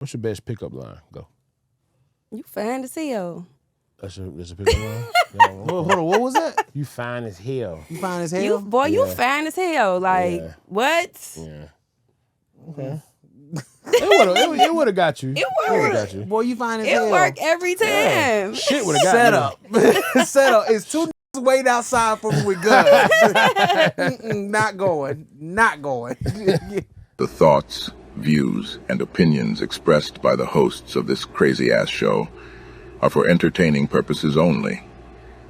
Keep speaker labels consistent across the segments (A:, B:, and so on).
A: What's your best pickup line? Go.
B: You fine as hell.
A: That's a pickup line?
C: Hold on, what was that?
A: You fine as hell.
C: You fine as hell?
B: You fine as hell. Like, what?
A: Yeah. Okay. It would have got you.
B: It worked.
C: Boy, you fine as hell.
B: It worked every time.
A: Yeah. Shit would have got
C: me. Set up. It's two waiting outside for me with guns. Not going.
D: The thoughts, views, and opinions expressed by the hosts of this crazy-ass show are for entertaining purposes only.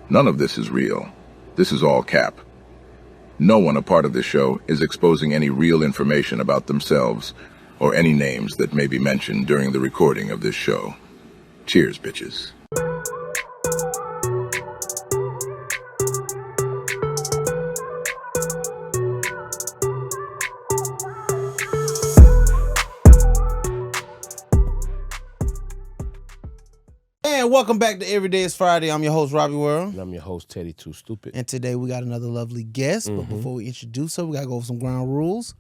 D: None of this is real. This is all cap. No one a part of this show is exposing any real information about themselves or any names that may be mentioned during the recording of this show. Cheers, bitches.
C: And welcome back to Every Day is Friday. I'm your host, Robiiiworld.
A: And I'm your host, Teddy2Stupid.
C: And today we got another lovely guest. But before we introduce her, we got to go over some ground rules.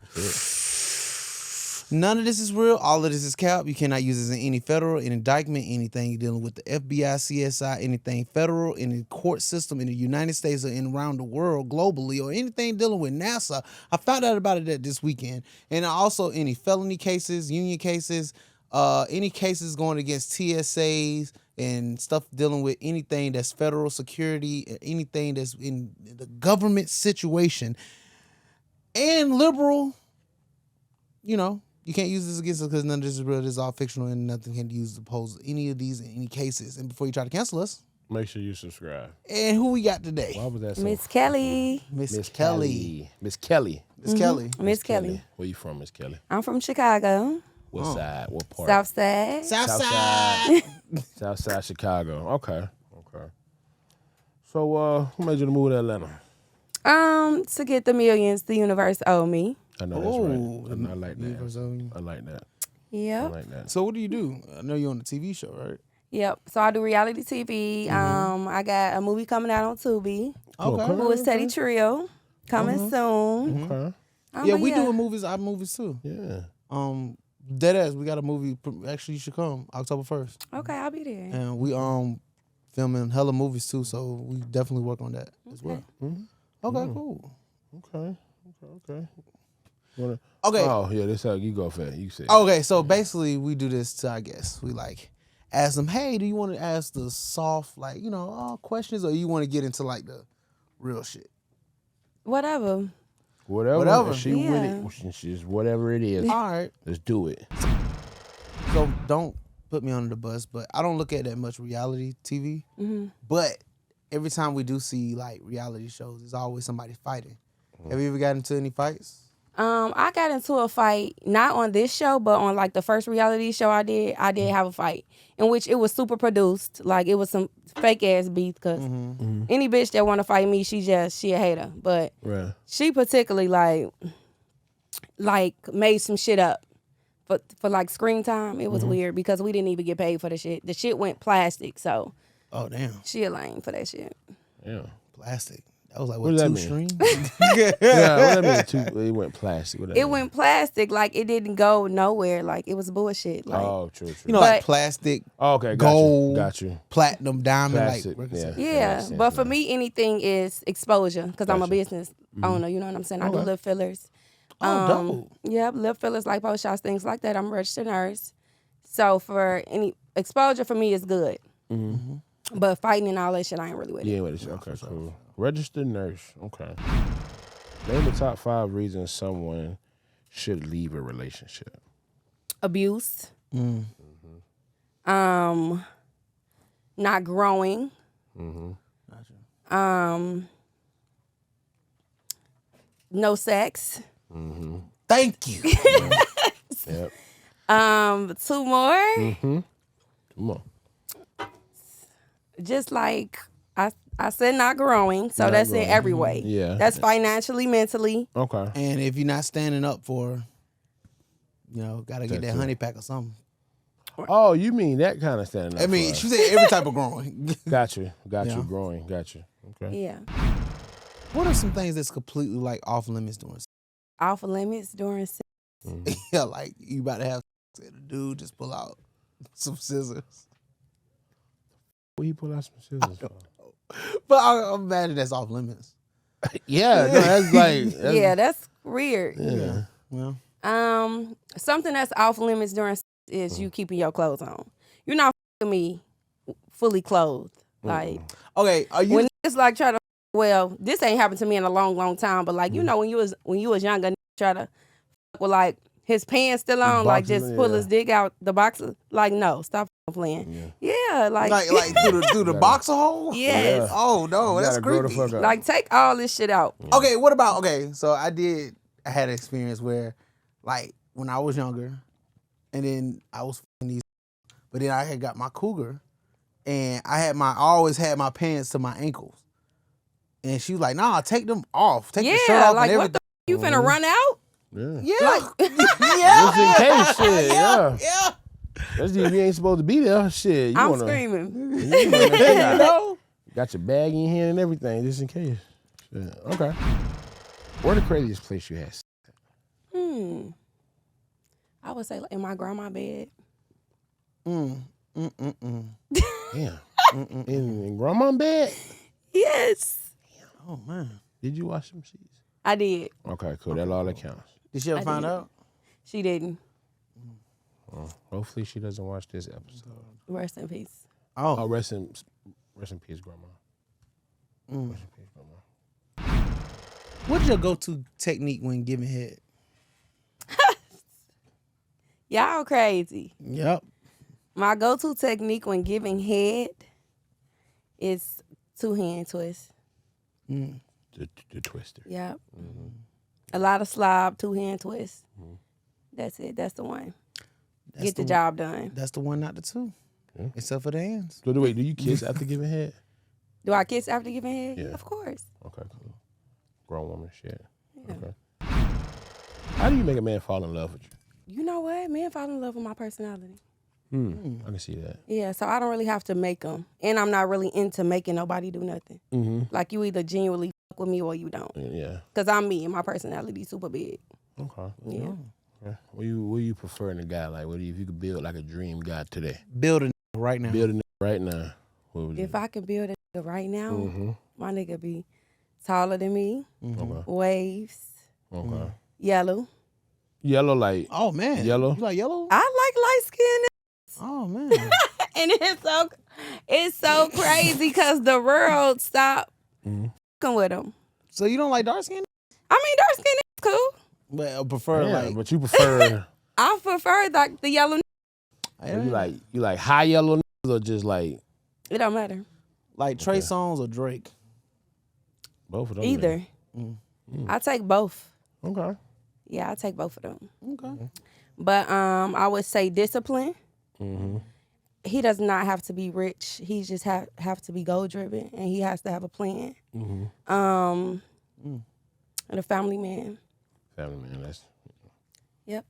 C: None of this is real. All of this is cap. You cannot use this in any federal, an indictment, anything dealing with the FBI, CSI, anything federal, in the court system in the United States or in around the world globally, or anything dealing with NASA. I found out about it this weekend. And also any felony cases, union cases, any cases going against TSAs and stuff dealing with anything that's federal security, anything that's in the government situation. And liberal, you know, you can't use this against us because none of this is real. This is all fictional and nothing can be used to oppose any of these in any cases. And before you try to cancel us,
A: make sure you subscribe.
C: And who we got today?
A: Why was that so?
B: Miss Kelly.
C: Miss Kelly.
A: Miss Kelly.
C: Miss Kelly.
B: Miss Kelly.
A: Where you from, Miss Kelly?
B: I'm from Chicago.
A: What side? What part?
B: South side.
C: Southside.
A: Southside Chicago. Okay. So, who made you to move to Atlanta?
B: To get the millions the universe owe me.
A: I know that's right. I like that. I like that.
B: Yep.
A: I like that.
C: So what do you do? I know you're on the TV show, right?
B: Yep. So I do reality TV. I got a movie coming out on Tubi.
C: Okay.
B: Who is Teddy Trio? Coming soon.
A: Okay.
C: Yeah, we doing movies, our movies too.
A: Yeah.
C: Deadass, we got a movie. Actually, you should come October 1st.
B: Okay, I'll be there.
C: And we filming hella movies too, so we definitely work on that as well. Okay, cool.
A: Okay.
C: Okay.
A: Oh, yeah, this how you go for it. You say.
C: Okay, so basically we do this to our guests. We like ask them, hey, do you want to ask the soft, like, questions, or you want to get into like the real shit?
B: Whatever.
A: Whatever. She with it. She's whatever it is.
C: All right.
A: Let's do it.
C: So don't put me under the bus, but I don't look at that much reality TV. But every time we do see like reality shows, there's always somebody fighting. Have you ever gotten into any fights?
B: I got into a fight, not on this show, but on like the first reality show I did have a fight in which it was super produced. Like it was some fake ass beef because any bitch that want to fight me, she a hater. But she particularly like made some shit up for like screen time. It was weird because we didn't even get paid for the shit. The shit went plastic, so.
C: Oh, damn.
B: She a lame for that shit.
A: Yeah.
C: Plastic. That was like,
A: what
C: 2 streams?
A: Yeah, what that mean? It went plastic.
B: It went plastic, like it didn't go nowhere. Like it was bullshit. Like,
A: true.
C: Like plastic, gold,
A: got you.
C: Platinum, diamond.
A: Plastic,
C: like,
B: yeah. But for me, anything is exposure because I'm a business owner. You know what I'm saying? I do lip fillers.
C: Dope.
B: Yep, lip fillers, lipo shots, things like that. I'm a registered nurse. So for any exposure for me is good. But fighting and all that shit, I ain't really with it.
A: Yeah, with it. Okay, cool. Registered nurse. Okay. Name the top 5 reasons someone should leave a relationship.
B: Abuse. Not growing. No sex.
C: Thank you.
A: Yep.
B: 2 more.
A: 2 more.
B: Just like I said, not growing. So that's in every way.
A: Yeah.
B: That's financially, mentally.
A: Okay.
C: And if you're not standing up for, gotta get that honey pack or something.
A: Oh, you mean that kind of standing up?
C: I mean, she said every type of growing.
A: Got you. Growing. Got you. Okay.
B: Yeah.
C: What are some things that's completely like off limits during sex?
B: Off limits during sex?
C: Yeah, like you about to have sex The dude just pull out some scissors.
A: Where he pull out some scissors from?
C: But I imagine that's off limits.
A: Yeah, no, that's like
B: Yeah, that's weird.
A: yeah.
C: Well,
B: Something that's off limits during sex is you keeping your clothes on. You're not fucking me fully clothed. Like
C: okay, are you
B: when it's like try to. Well, this ain't happened to me in a long, long time. But like you know, when you was younger, try to fuck with like his pants still on, like
A: boxers,
B: just pull
A: yeah.
B: his dick out the boxer. Like no, stop playing. Yeah, like
C: through the boxer hole?
B: yes.
A: Yeah.
C: Oh no,
A: You
C: that's
A: gotta grow the
C: creepy.
A: fuck up.
B: Like take all this shit out.
C: Okay, what about so I had an experience where like when I was younger and then I was fucking these, but then I had got my cougar and I always had my pants to my ankles. And she was like, nah, take them off. Take the shirt off
B: like
C: and
B: what
C: everything.
B: the you finna run out?
A: Yeah.
C: Yeah.
A: Just in case, shit. Yeah.
C: Yeah.
A: That's if you ain't supposed to be there. Shit. You
B: I'm
A: wanna,
B: screaming.
A: You wanna make sure
C: You
A: you
C: know?
A: got your bag in your hand and everything, just in case. Shit. Okay. Where the craziest place you had?
B: I would say like, in my grandma bed.
A: Damn. In grandma's bed?
B: Yes,
C: Oh man.
A: Did you wash them sheets?
B: I did.
A: Okay, cool. That's all that counts.
C: Did she ever
B: I
C: find
B: did.
C: out?
B: She didn't.
A: Hopefully she doesn't watch this episode.
B: Rest in peace.
A: Oh, rest in peace, grandma. Rest in peace, grandma.
C: What's your go-to technique when giving head?
B: Y'all crazy.
C: Yep.
B: My go-to technique when giving head is 2-hand twist.
A: The twister.
B: Yep. A lot of slob, 2-hand twist. That's it. That's the one. Get the job done.
C: That's the one, not the two.
A: Yeah.
C: Except for the hands.
A: So wait, do you kiss after giving head?
B: Do I kiss after giving head?
A: Yeah.
B: Of course.
A: Okay, cool. Grown woman shit.
B: Yeah.
A: Okay. How do you make a man fall in love with you?
B: You know what? Men fall in love with my personality.
A: I can see that.
B: Yeah, so I don't really have to make them. And I'm not really into making nobody do nothing. Like you either genuinely fuck with me or you don't.
A: Yeah.
B: Because I'm me and my personality super big.
A: Okay.
B: Yeah.
A: Okay. What you prefer in a guy? Like, if you could build like a dream guy today?
C: Building right now.
A: Building it right now. What would you
B: If I could build a nigga right now,
A: Mm-hmm.
B: my nigga be taller than me,
A: Okay.
B: waves,
A: Okay.
B: yellow.
A: Yellow, like
C: Oh man.
A: Yellow?
C: You like yellow?
B: I like light skin.
C: Oh man.
B: And it's so crazy because the world stopped fucking with them.
C: So you don't like dark skin?
B: I mean, dark skin is cool.
C: But I prefer
A: yeah,
C: like
A: but you prefer
B: I prefer like the yellow.
A: you like high yellow niggas or just like
B: It don't matter.
C: like Trey Songz or Drake.
A: both of them?
B: Either. I take both.
A: Okay.
B: Yeah, I take both of them.
C: Okay.
B: But I would say discipline.
A: Mm-hmm.
B: He does not have to be rich. He just have to be goal driven, and he has to have a plan. And a family man.
A: Family man, that's
B: Yep.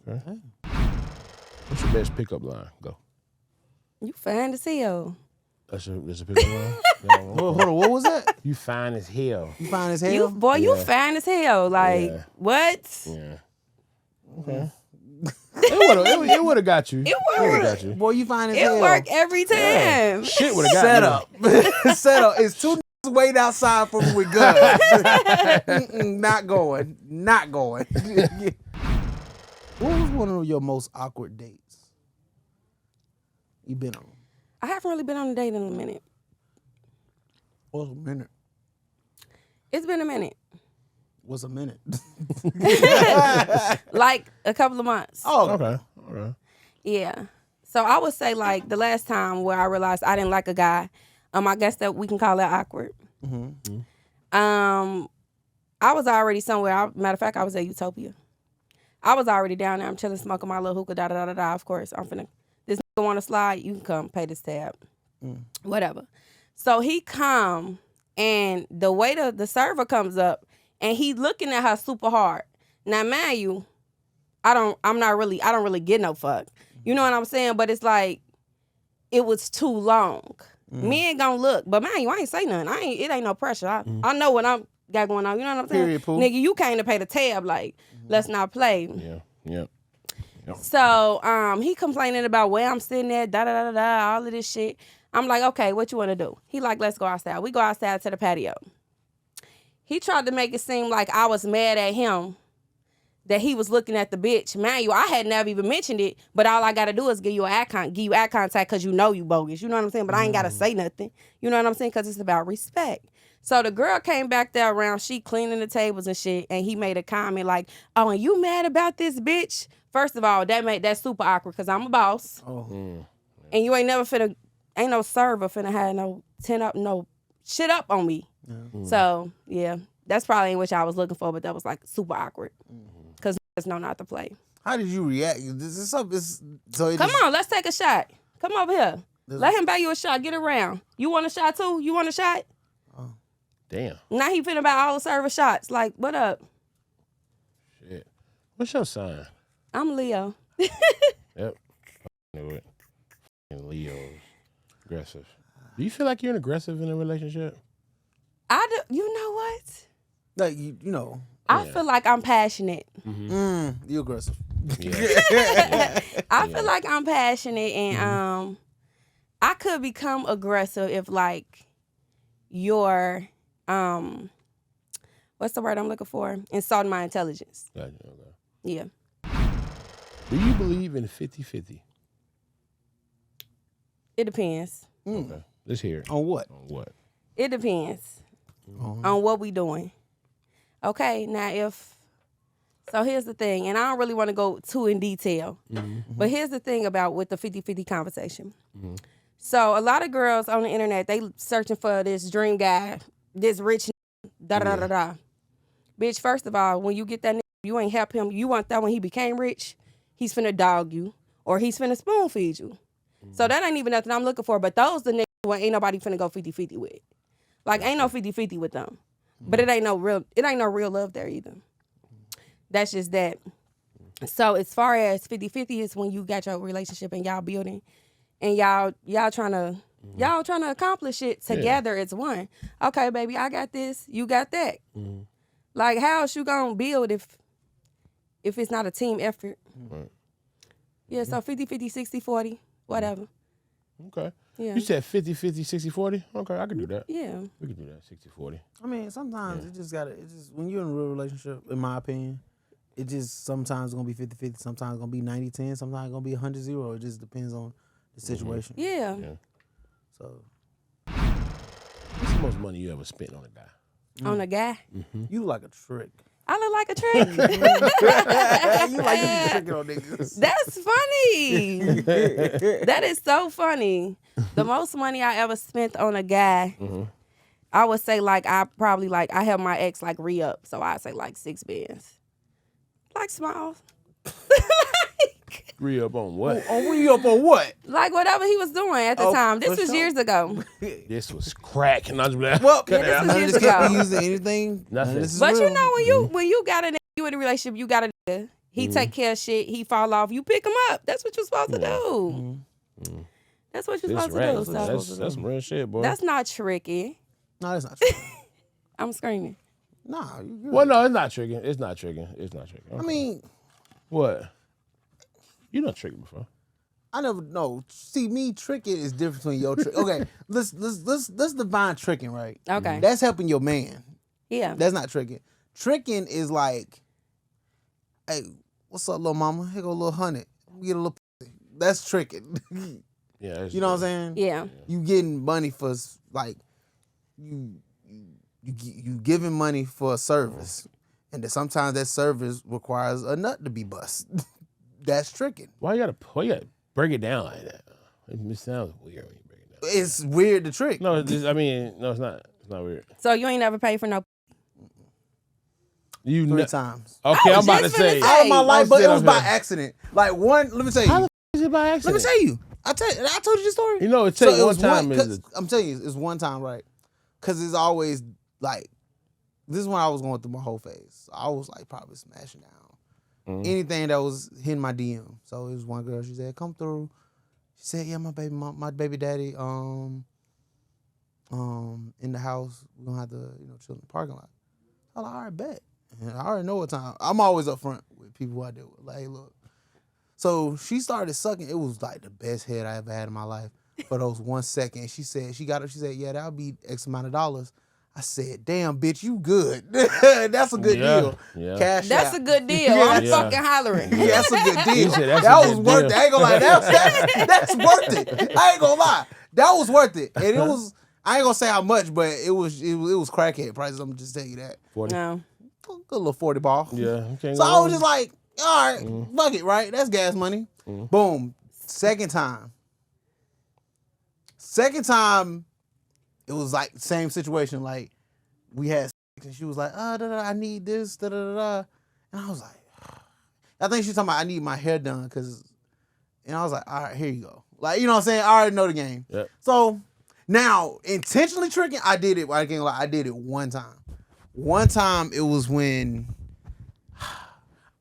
A: okay. What's your best pickup line? Go.
B: You fine as hell.
A: That's a pickup line? Yeah,
C: Hold on, what was that?
A: you fine as hell.
C: You find his hair?
B: You
A: Yeah.
B: fine as hell. Like
A: Yeah.
B: what?
A: Yeah. Okay. It would have got you.
B: It
A: would have
B: worked.
A: got you.
C: Boy, you find his
B: It
C: hair.
B: work every time.
A: Shit would have got
C: Set
A: me.
C: up. Set up. It's two niggas waiting outside for me with guns. Not going. Not going. What was one of your most awkward dates you been on?
B: I haven't really been on a date in a minute.
C: What's a minute?
B: It's been a minute.
C: What's a minute?
B: Like a couple of months.
C: Oh,
A: Okay. All right.
B: Yeah. So I would say like the last time where I realized I didn't like a guy, I guess that we can call that awkward. I was already somewhere. Matter of fact, I was at Utopia. I was already down there. I'm chilling, smoking my little hookah, da-da-da-da-da. Of course, I'm finna, this nigga want to slide, you can come pay this tab. Whatever. So he come, and the waiter, the server comes up, and he looking at her super hard. Now, mind you, I don't really get no fuck. You know what I'm saying? But it's like, it was too long. Men gonna look, but man, I ain't say nothing. It ain't no pressure. I know what I'm got going on. You know what I'm saying?
C: Period, Pooh.
B: Nigga, you came to pay the tab. Like, let's not play.
A: Yeah. Yep. Yep.
B: So he complaining about where I'm sitting at, all of this shit. I'm like, okay, what you want to do? He like, let's go outside. We go outside to the patio. He tried to make it seem like I was mad at him that he was looking at the bitch. Man, I had never even mentioned it, but all I got to do is give you eye contact because you know you bogus. You know what I'm saying? But I ain't got to say nothing. You know what I'm saying? Because it's about respect. So the girl came back there around, she cleaning the tables and shit, and he made a comment like, oh, and you mad about this bitch? First of all, that's super awkward because I'm a boss.
C: Oh.
B: And you ain't no server finna have no shit up on me.
C: Yeah.
B: So, yeah, that's probably ain't what I was looking for, but that was like super awkward. Because niggas know not to play.
C: How did you react? This is something.
B: Come on, let's take a shot. Come over here. Let him buy you a shot. Get around. You want a shot too? You want a shot?
A: Damn.
B: Now he finna buy all the server shots. Like, what up?
A: Shit. What's your sign?
B: I'm Leo.
A: Yep. I knew it. Leo. Aggressive. Do you feel like you're aggressive in a relationship?
B: I do. You know what?
C: Like you know.
B: I feel like I'm passionate.
C: You aggressive.
A: Yeah.
B: I feel like I'm passionate, and I could become aggressive if like you're what's the word I'm looking for? Insulting my intelligence.
A: Gotcha, okay.
B: Yeah.
A: Do you believe in 50-50?
B: It depends.
A: Okay. Let's hear it.
C: On what?
A: On what?
B: It depends on what we doing. Okay, now so here's the thing, and I don't really want to go too in detail, but here's the thing about with the 50-50 conversation. So a lot of girls on the internet, they searching for this dream guy, this rich da-da-da-da-da. Bitch, first of all, when you get that nigga, you ain't help him. You want that when he became rich, he's finna dog you or he's finna spoon feed you. So that ain't even nothing I'm looking for, but those the niggas who ain't nobody finna go 50-50 with. Like, ain't no 50-50 with them. But it ain't no real love there either. That's just that. So as far as 50-50 is when you got your relationship and y'all building and y'all trying to accomplish it together as one. Okay, baby, I got this, you got that. Like, how else you gonna build if it's not a team effort?
A: Right.
B: Yeah, so 50-50, 60-40, whatever.
A: Okay.
B: Yeah.
A: You said 50-50, 60-40? Okay, I can do that.
B: Yeah.
A: We can do that, 60-40.
C: I mean, sometimes it just when you're in a real relationship, in my opinion, it just sometimes gonna be 50-50, sometimes gonna be 90-10, sometimes gonna be 100-0. It just depends on the situation.
B: Yeah.
C: So
A: What's the most money you ever spent on a guy?
B: On a guy.
C: you like a trick.
B: I look like a trick.
C: You like to be tricking on niggas.
B: That's funny. That is so funny. The most money I ever spent on a guy, I would say I helped my ex re-up, so I'd say 6 bands. Like small.
A: Re-up on what?
C: Re-up on what?
B: Like whatever he was doing at the time. This
C: for
B: was
C: sure.
B: years ago.
A: This was crack. And I was like,
C: Well,
B: Yeah, this was
C: none of
B: years
C: this can't be
B: ago.
C: used in anything.
A: Nothing.
C: This is
B: But
C: real.
B: you know when you got a nigga, you in a relationship, you got a nigga. He take care of shit, he fall off, you pick him up. That's what you're supposed to do. That's what you're
A: this
B: supposed
A: rap.
B: to do. So
A: That's some real shit, boy.
B: that's not tricky.
C: No, that's not true.
B: I'm screaming.
C: Nah, you good.
A: Well, no, it's not tricking. It's not tricking. It's not tricking.
C: I mean,
A: what? You done tricked before.
C: I never know. See, me tricking is different between your trick. Okay, let's define tricking, right?
B: Okay.
C: That's helping your man.
B: Yeah.
C: That's not tricking. Tricking is like, hey, what's up, little mama? Here go a little 100. We get a little pussy. That's tricking.
A: Yeah.
C: You know what I'm saying?
B: Yeah.
C: You getting money for like you giving money for a service, and then sometimes that service requires a nut to be bust. That's tricking.
A: Why you gotta break it down like that? It sounds weird when you break it down.
C: It's weird to trick.
A: No, it's not. It's not weird.
B: So you ain't never paid for no.
A: You
C: 3 times.
A: Okay,
B: I
A: I'm
B: was
A: about to
B: just
A: say.
B: finna say.
C: All of my life, but it was by
A: Okay.
C: accident. Like one, let me tell you.
A: How the f- is it by
C: Let
A: accident?
C: me tell you. I told you the story.
A: You know, it takes one
C: was
A: time.
C: I'm telling you, it's one time, right? Because it's always like, this is when I was going through my whole phase. I was like probably smashing down anything that was hitting my DM. So it was one girl. She said, "Come through." She said, "Yeah, my baby daddy, in the house. We're gonna have to, chill in the parking lot." I'm like, all right, bet. And I already know what time. I'm always up front with people who I deal with. Like, hey, look. So she started sucking. It was like the best head I ever had in my life for those 1 second. She said, yeah, that'll be X amount of dollars. I said, damn, bitch, you good. That's a good deal.
A: Yeah.
C: Cash
B: That's
C: out.
B: a good deal. I'm fucking hollering.
C: Yeah, that's a good deal.
A: Said,
C: that was worth it. I ain't gonna lie. That's worth it. I ain't gonna lie. That was worth it. And it was, I ain't gonna say how much, but it was crackhead prices. I'm gonna just tell you that.
A: 40.
B: No.
C: A little 40 ball.
A: Yeah.
C: So I was just like, all right, fuck it, right? That's gas money. Boom. Second time, it was like same situation. Like we had sex and she was like, I need this, And I was like, I think she's talking about I need my hair done and I was like, all right, here you go. Like, you know what I'm saying? I already know the game.
A: Yep.
C: So now intentionally tricking, I did it. I can't lie, I did it one time. One time it was when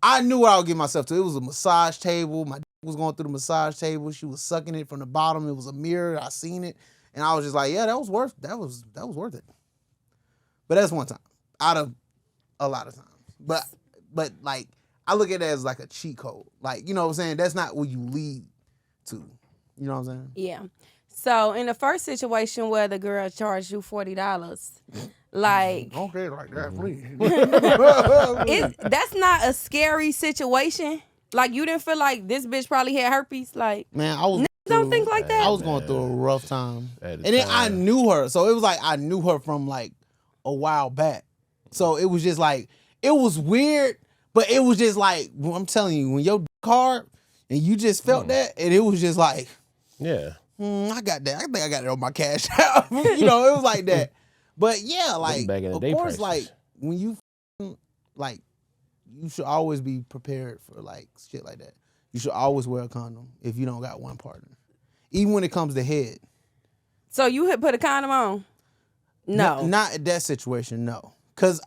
C: I knew what I would get myself to. It was a massage table. My dick was going through the massage table. She was sucking it from the bottom. It was a mirror. I seen it. And I was just like, yeah, that was worth it. But that's one time out of a lot of times. But like, I look at it as like a cheat code. Like, you know what I'm saying? That's not what you lead to. You know what I'm saying?
B: Yeah. So in the first situation where the girl charged you $40, like
C: Don't say it like that, please.
B: that's not a scary situation. Like you didn't feel like this bitch probably had herpes. Like
C: Man, I was
B: don't think like that.
C: I was going through a rough time.
A: At
C: And
A: the
C: then I
A: time.
C: knew her. So it was like I knew her from like a while back. So it was just like, it was weird, but it was just like, I'm telling you, when your dick hard and you just felt that, and it was just like,
A: Yeah.
C: I got that. I think I got it on my cash out. You know, it was like that. But yeah, like,
A: back in the
C: of
A: day
C: course,
A: prices.
C: like, when you, like, you should always be prepared for, like, shit like that. You should always wear a condom if you don't got one partner. Even when it comes to head.
B: So you had put a condom on? No.
C: Not at that situation, no. Because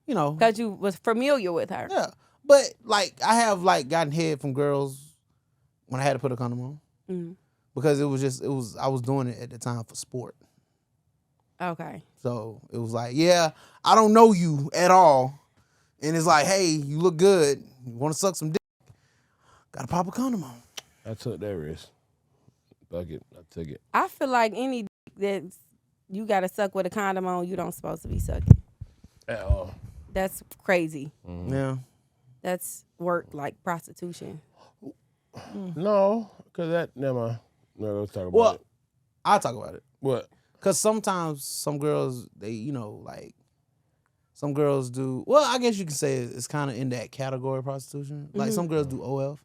C: you know.
B: Because you was familiar with her.
C: Yeah. But, like, I have, like, gotten head from girls when I had to put a condom on.
B: Mm-hmm.
C: Because I was doing it at the time for sport.
B: Okay.
C: So it was like, yeah, I don't know you at all. And it's like, hey, you look good. You want to suck some dick? Gotta pop a condom on.
A: I took that risk. Fuck it. I took it.
B: I feel like any dick that you got to suck with a condom on, you don't supposed to be sucking.
A: At all.
B: That's crazy.
C: Yeah.
B: That's work like prostitution.
A: No, because that, never mind. No, let's talk about
C: Well,
A: it.
C: I'll talk about it.
A: What?
C: Because sometimes some girls, they, you know, like, some girls do, well, I guess you can say it's kind of in that category of prostitution. Like, some girls do OF.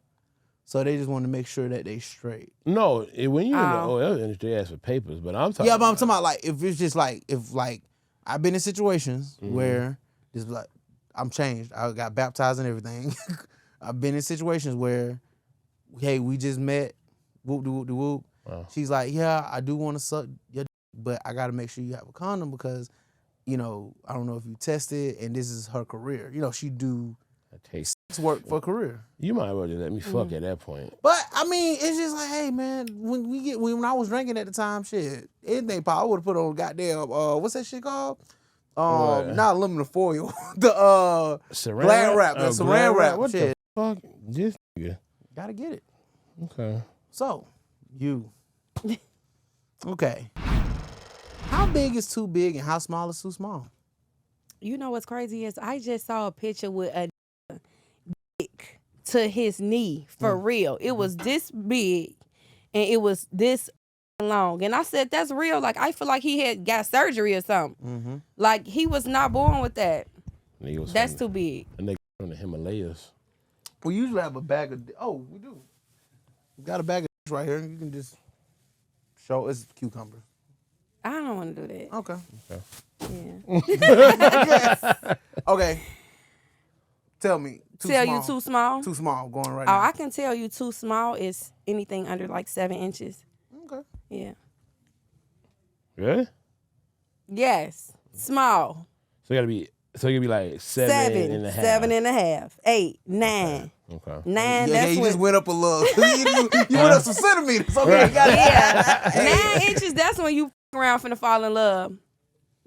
C: So they just want to make sure that they straight.
A: No, when you're in the
B: Oh.
A: OL industry, they ask for papers, but I'm talking
C: Yeah, but I'm talking about, like, if it's just like, I've been in situations where just like, I'm changed. I got baptized and everything. I've been in situations where, hey, we just met, whoop, whoop, whoop.
A: Wow.
C: She's like, yeah, I do want to suck your dick, but I got to make sure you have a condom because, you know, I don't know if you tested, and this is her career. You know, she do
A: That takes.
C: sex work for career.
A: You might as well just let me fuck at that point.
C: But, I mean, it's just like, hey, man, when I was drinking at the time, shit, anything pop, I would have put on goddamn, what's that shit called?
A: What?
C: Not aluminum foil. The
A: Saran
C: glad wrap. The
A: Oh,
C: saran
A: glad
C: wrap.
A: What
C: Shit.
A: the fuck? This nigga.
C: Gotta get it.
A: Okay.
C: So, you. Okay. How big is too big and how small is too small?
B: You know what's crazy is I just saw a picture with a dick to his knee for real. It was this big and it was this long. And I said, that's real. Like, I feel like he had got surgery or something.
C: Mm-hmm.
B: Like, he was not born with that.
A: Nigga was
B: That's
A: from,
B: too big.
A: a nigga from the Himalayas.
C: We usually have a bag of. Oh, we do. We got a bag of right here. You can just show. It's cucumbers.
B: I don't want to do that.
C: Okay.
B: Yeah.
C: Okay. Tell me.
B: Tell you too small?
C: Too small. Going right
B: Oh,
C: now.
B: I can tell you too small is anything under like 7 inches.
C: Okay.
B: Yeah.
A: Really?
B: Yes. Small.
A: So it gotta be like seven and a half.
B: 7.5. 8, 9.
A: Okay.
B: 9,
C: Yeah,
B: that's
C: you
B: when,
C: just went up a little. you went up some centimeters. Okay, got it.
B: yeah. 9 inches, that's when you f- around finna fall in love.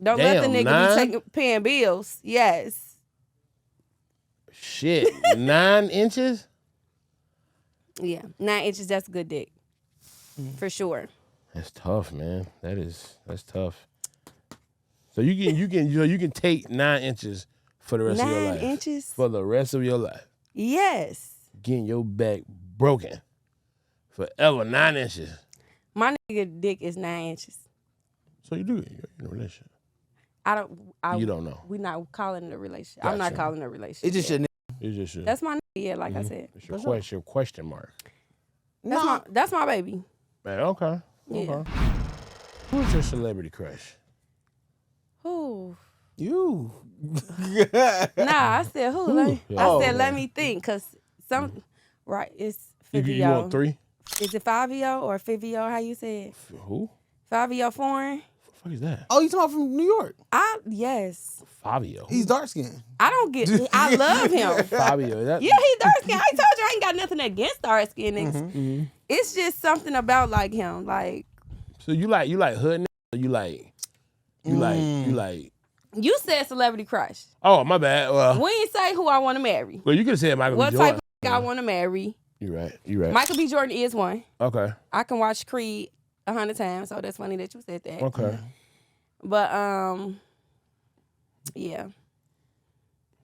B: Don't let the
A: Damn,
B: nigga
A: 9?
B: paying bills. Yes.
A: Shit. 9 inches?
B: Yeah, 9 inches. That's good dick, for sure.
A: That's tough, man. That's tough. So you can take 9 inches for the rest of your
B: 9
A: life.
B: inches?
A: For the rest of your life.
B: Yes.
A: Getting your back broken forever. 9 inches.
B: My nigga dick is 9 inches.
A: So you do it. You're in a relationship.
B: You
A: don't know.
B: We're not calling it a relationship. I'm not
A: Gotcha.
B: calling it a relationship.
C: It's just your
A: It's just your,
B: That's my nigga, yeah, like I said.
A: it's your question mark.
B: That's my baby.
A: Man, okay.
B: Yeah.
A: Okay. Who's your celebrity crush?
B: Who?
C: You.
B: Nah, I said who? Let me think, cause it's
A: You
B: Fivio.
A: want 3?
B: Is it Fivio or Fivio? How you say it?
A: Who?
B: Fivio Foreign.
A: What the fuck is that?
C: Oh, you talking about from New York?
B: Yes.
A: Fabio.
C: He's dark skinned.
B: I don't get. I love him.
A: Fabio. That,
B: Yeah, he's dark skinned. I told you I ain't got nothing against dark skinned niggas.
A: Mm-hmm.
B: It's just something about like him. Like
A: So you like hood niggas? Or you like.
B: you said, celebrity crush.
A: Oh, my bad. Well,
B: We ain't say who I want to marry.
A: you could have said Michael
B: What
A: B.
B: type
A: Jordan.
B: of I want to marry?
A: You right.
B: Michael B. Jordan is one.
A: Okay.
B: I can watch Creed 100 times, so that's funny that you said that.
A: Okay.
B: But yeah.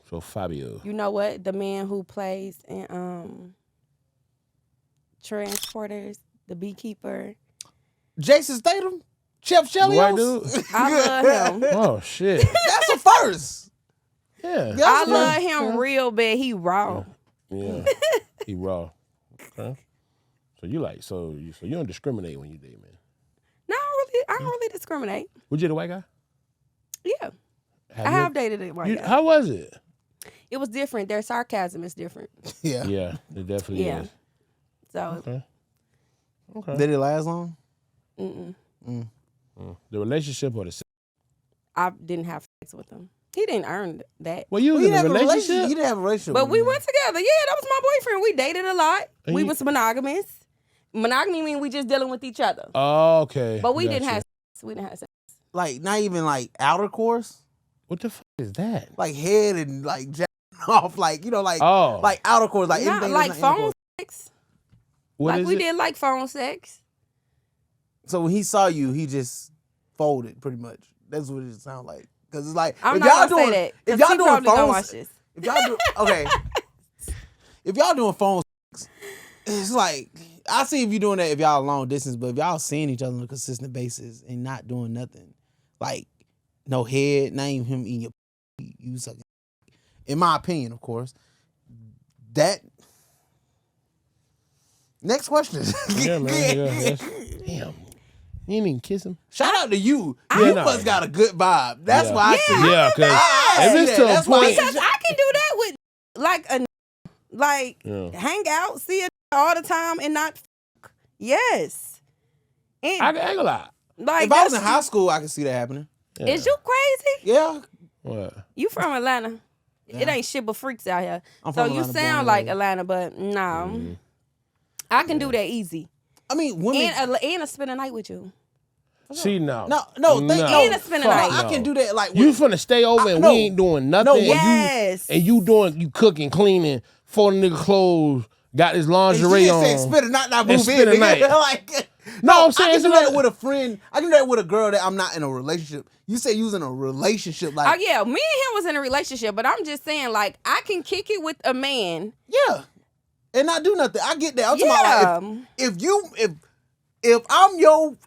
A: So Fabio.
B: You know what? The man who plays in Transporters, the beekeeper.
C: Jason Statham? Chef Shelly?
A: White dude?
B: I love him.
A: Oh shit.
C: That's a first.
A: Yeah.
B: I love him real bad. He raw.
A: Yeah. He raw. Okay. So you don't discriminate when you date, man.
B: No, I don't really discriminate.
A: Was you the white guy?
B: Yeah. I have dated a white guy.
A: How was it?
B: It was different. Their sarcasm is different.
C: Yeah.
A: Yeah, it definitely
B: Yeah.
A: is.
B: So
A: Okay.
C: Did it last long?
A: The relationship or the sex?
B: I didn't have sex with him. He didn't earn that.
A: Well, you was in a relationship?
C: You didn't have a relationship.
B: But
C: with
B: we
C: him.
B: went together. Yeah, that was my boyfriend. We dated a lot.
A: And
B: We
A: you-
B: was monogamous. Monogamy mean we just dealing with each other.
A: Oh, okay.
B: But we didn't
A: Gotcha.
B: have sex. We didn't have sex.
C: Like, not even like outer course?
A: What the fuck is that?
C: Like head and like jacking off, like, you know, like
A: Oh.
C: like outer course, like
B: Not
C: anything
B: like
C: that's not
B: phone
C: intercourse.
B: sex.
A: What
B: Like
A: is
B: we
A: it?
B: did like phone sex.
C: So when he saw you, he just folded pretty much. That's what it sounds like. Because it's like
B: I'm
C: if
B: not
C: y'all
B: gonna
C: doing,
B: say that.
C: if
B: 'cause
C: y'all
B: he
C: doing
B: probably gonna
C: phone,
B: watch this.
C: if y'all do okay, if y'all doing phone sex, it's like I see if you're doing that if y'all long distance, but if y'all seeing each other on a consistent basis and not doing nothing, like no head, not even him eating you sucking. In my opinion, of course, that. Next question.
A: Yeah, man. Yeah, damn. You didn't even kiss him?
C: Shout out to you.
A: Yeah,
C: You
A: no.
C: must got a good vibe. That's
A: Yeah.
C: why I see it.
A: Yeah, because
C: I
A: if
C: see
A: it's
C: that.
A: to a
C: That's why I
A: point.
C: see
B: Because I can do that with
A: Yeah.
B: hang out, see it all the time and not fuck. Yes. And
A: I ain't gonna lie.
B: like
C: If I was in
B: that's-
C: high school, I could see that happening.
A: Yeah.
B: Is you crazy?
C: Yeah.
A: What?
B: You from Atlanta. It ain't shit but freaks out here.
C: I'm
B: So
C: from
B: you
C: Atlanta,
B: sound
C: born
B: like
C: and
B: Atlanta, but no. I can do that easy.
C: I mean, women.
B: And spend a night with you.
A: See, no.
C: No,
B: And I spend a
A: fuck
B: night.
C: I can do that. Like
A: You
C: with-
A: finna stay over and
C: no.
A: we ain't doing nothing.
C: No,
A: and
B: yes.
A: you cooking, cleaning, folding nigga clothes, got his lingerie
C: She
A: on.
C: said spend a night, not
A: And
C: move in.
A: spend a
C: nigga.
A: night.
C: Like,
A: No, I'm saying
C: I can
A: it's
C: do
A: not-
C: that with a friend. I can do that with a girl that I'm not in a relationship. You say you was in a relationship, like
B: Oh yeah, me and him was in a relationship, but I'm just saying, like, I can kick it with a man.
C: yeah, and not do nothing. I get that. I'm talking
B: Yeah.
C: about like,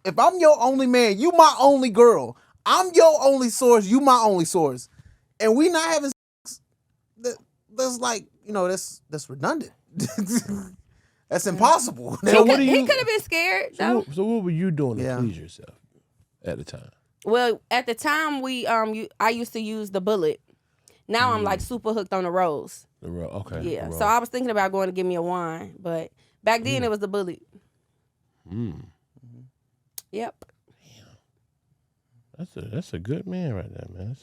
C: if I'm your only man, you my only girl. I'm your only source. You my only source, and we not having sex. That's like that's redundant. That's impossible.
A: So what do
B: He
A: you?
B: could have been scared. though.
A: So what were you doing to
C: Yeah.
A: please yourself at the time?
B: Well, at the time I used to use the bullet. Now I'm like super hooked on the rose.
A: The road. Okay.
B: Yeah.
A: the road.
B: So I was thinking about going to give me a wine, but back then it was the bullet. Yep.
A: That's a good man right there, man.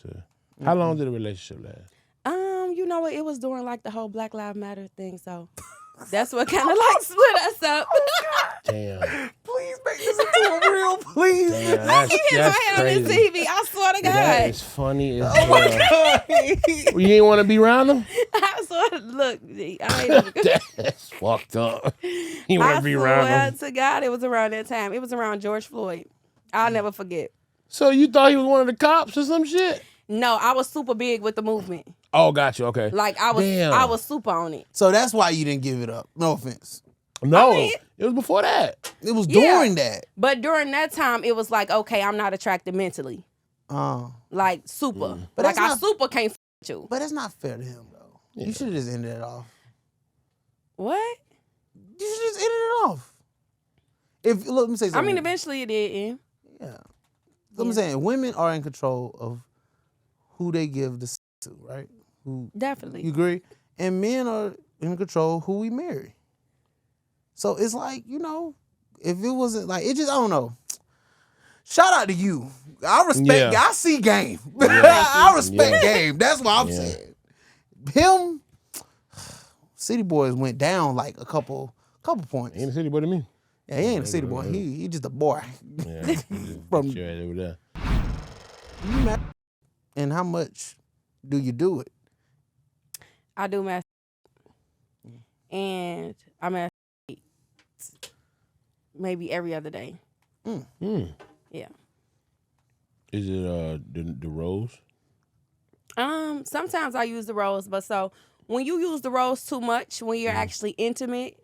A: How long did the relationship last?
B: You know what? It was during like the whole Black Lives Matter thing, so that's what kind of like split us up.
A: Damn.
C: Please make this into a real, please.
A: Damn,
B: I
A: that's,
B: keep hitting my
A: that's
B: head on this
A: crazy.
B: TV. I swear to
A: That
B: God.
A: is funny as hell. You ain't want to be around him?
B: I swear. Look, I ain't even.
A: That's fucked up. You want to be around
B: swear
A: him.
B: to God, it was around that time. It was around George Floyd. I'll never forget.
A: So you thought he was one of the cops or some shit?
B: No, I was super big with the movement.
A: Oh, got you. Okay.
B: Like I was super on it.
C: So that's why you didn't give it up. No offense.
A: No,
B: I mean,
A: it was before that.
C: It was
B: Yeah.
C: during that.
B: But during that time, it was like, okay, I'm not attracted mentally. Like super.
C: But
B: like
C: that's
B: I
C: not-
B: super can't f with you.
C: But that's not fair to him, though.
A: Yeah.
C: You should have just ended it off.
B: What?
C: You should just ended it off. If look, let me say something.
B: I mean, eventually it did end.
C: Yeah. So I'm saying women are in control of who they give the to, right? Who
B: Definitely.
C: you agree? And men are in control of who we marry. So it's like, you know, if it wasn't like it just I don't know. Shout out to you. I respect.
A: Yeah.
C: I see game.
A: Yeah.
C: I respect
A: Yeah.
C: game. That's what I'm
A: Yeah.
C: saying. Him, City Boys went down like a couple points.
A: Ain't a city boy to me.
C: Yeah, he ain't a city boy. He just a boy.
A: Yeah. You just
C: From-
A: get your ass over there.
C: You married, and how much do you do it?
B: I do math. And I math maybe every other day. Yeah.
A: Is it the rose?
B: Sometimes I use the rose, but so when you use the rose too much, when you're actually intimate,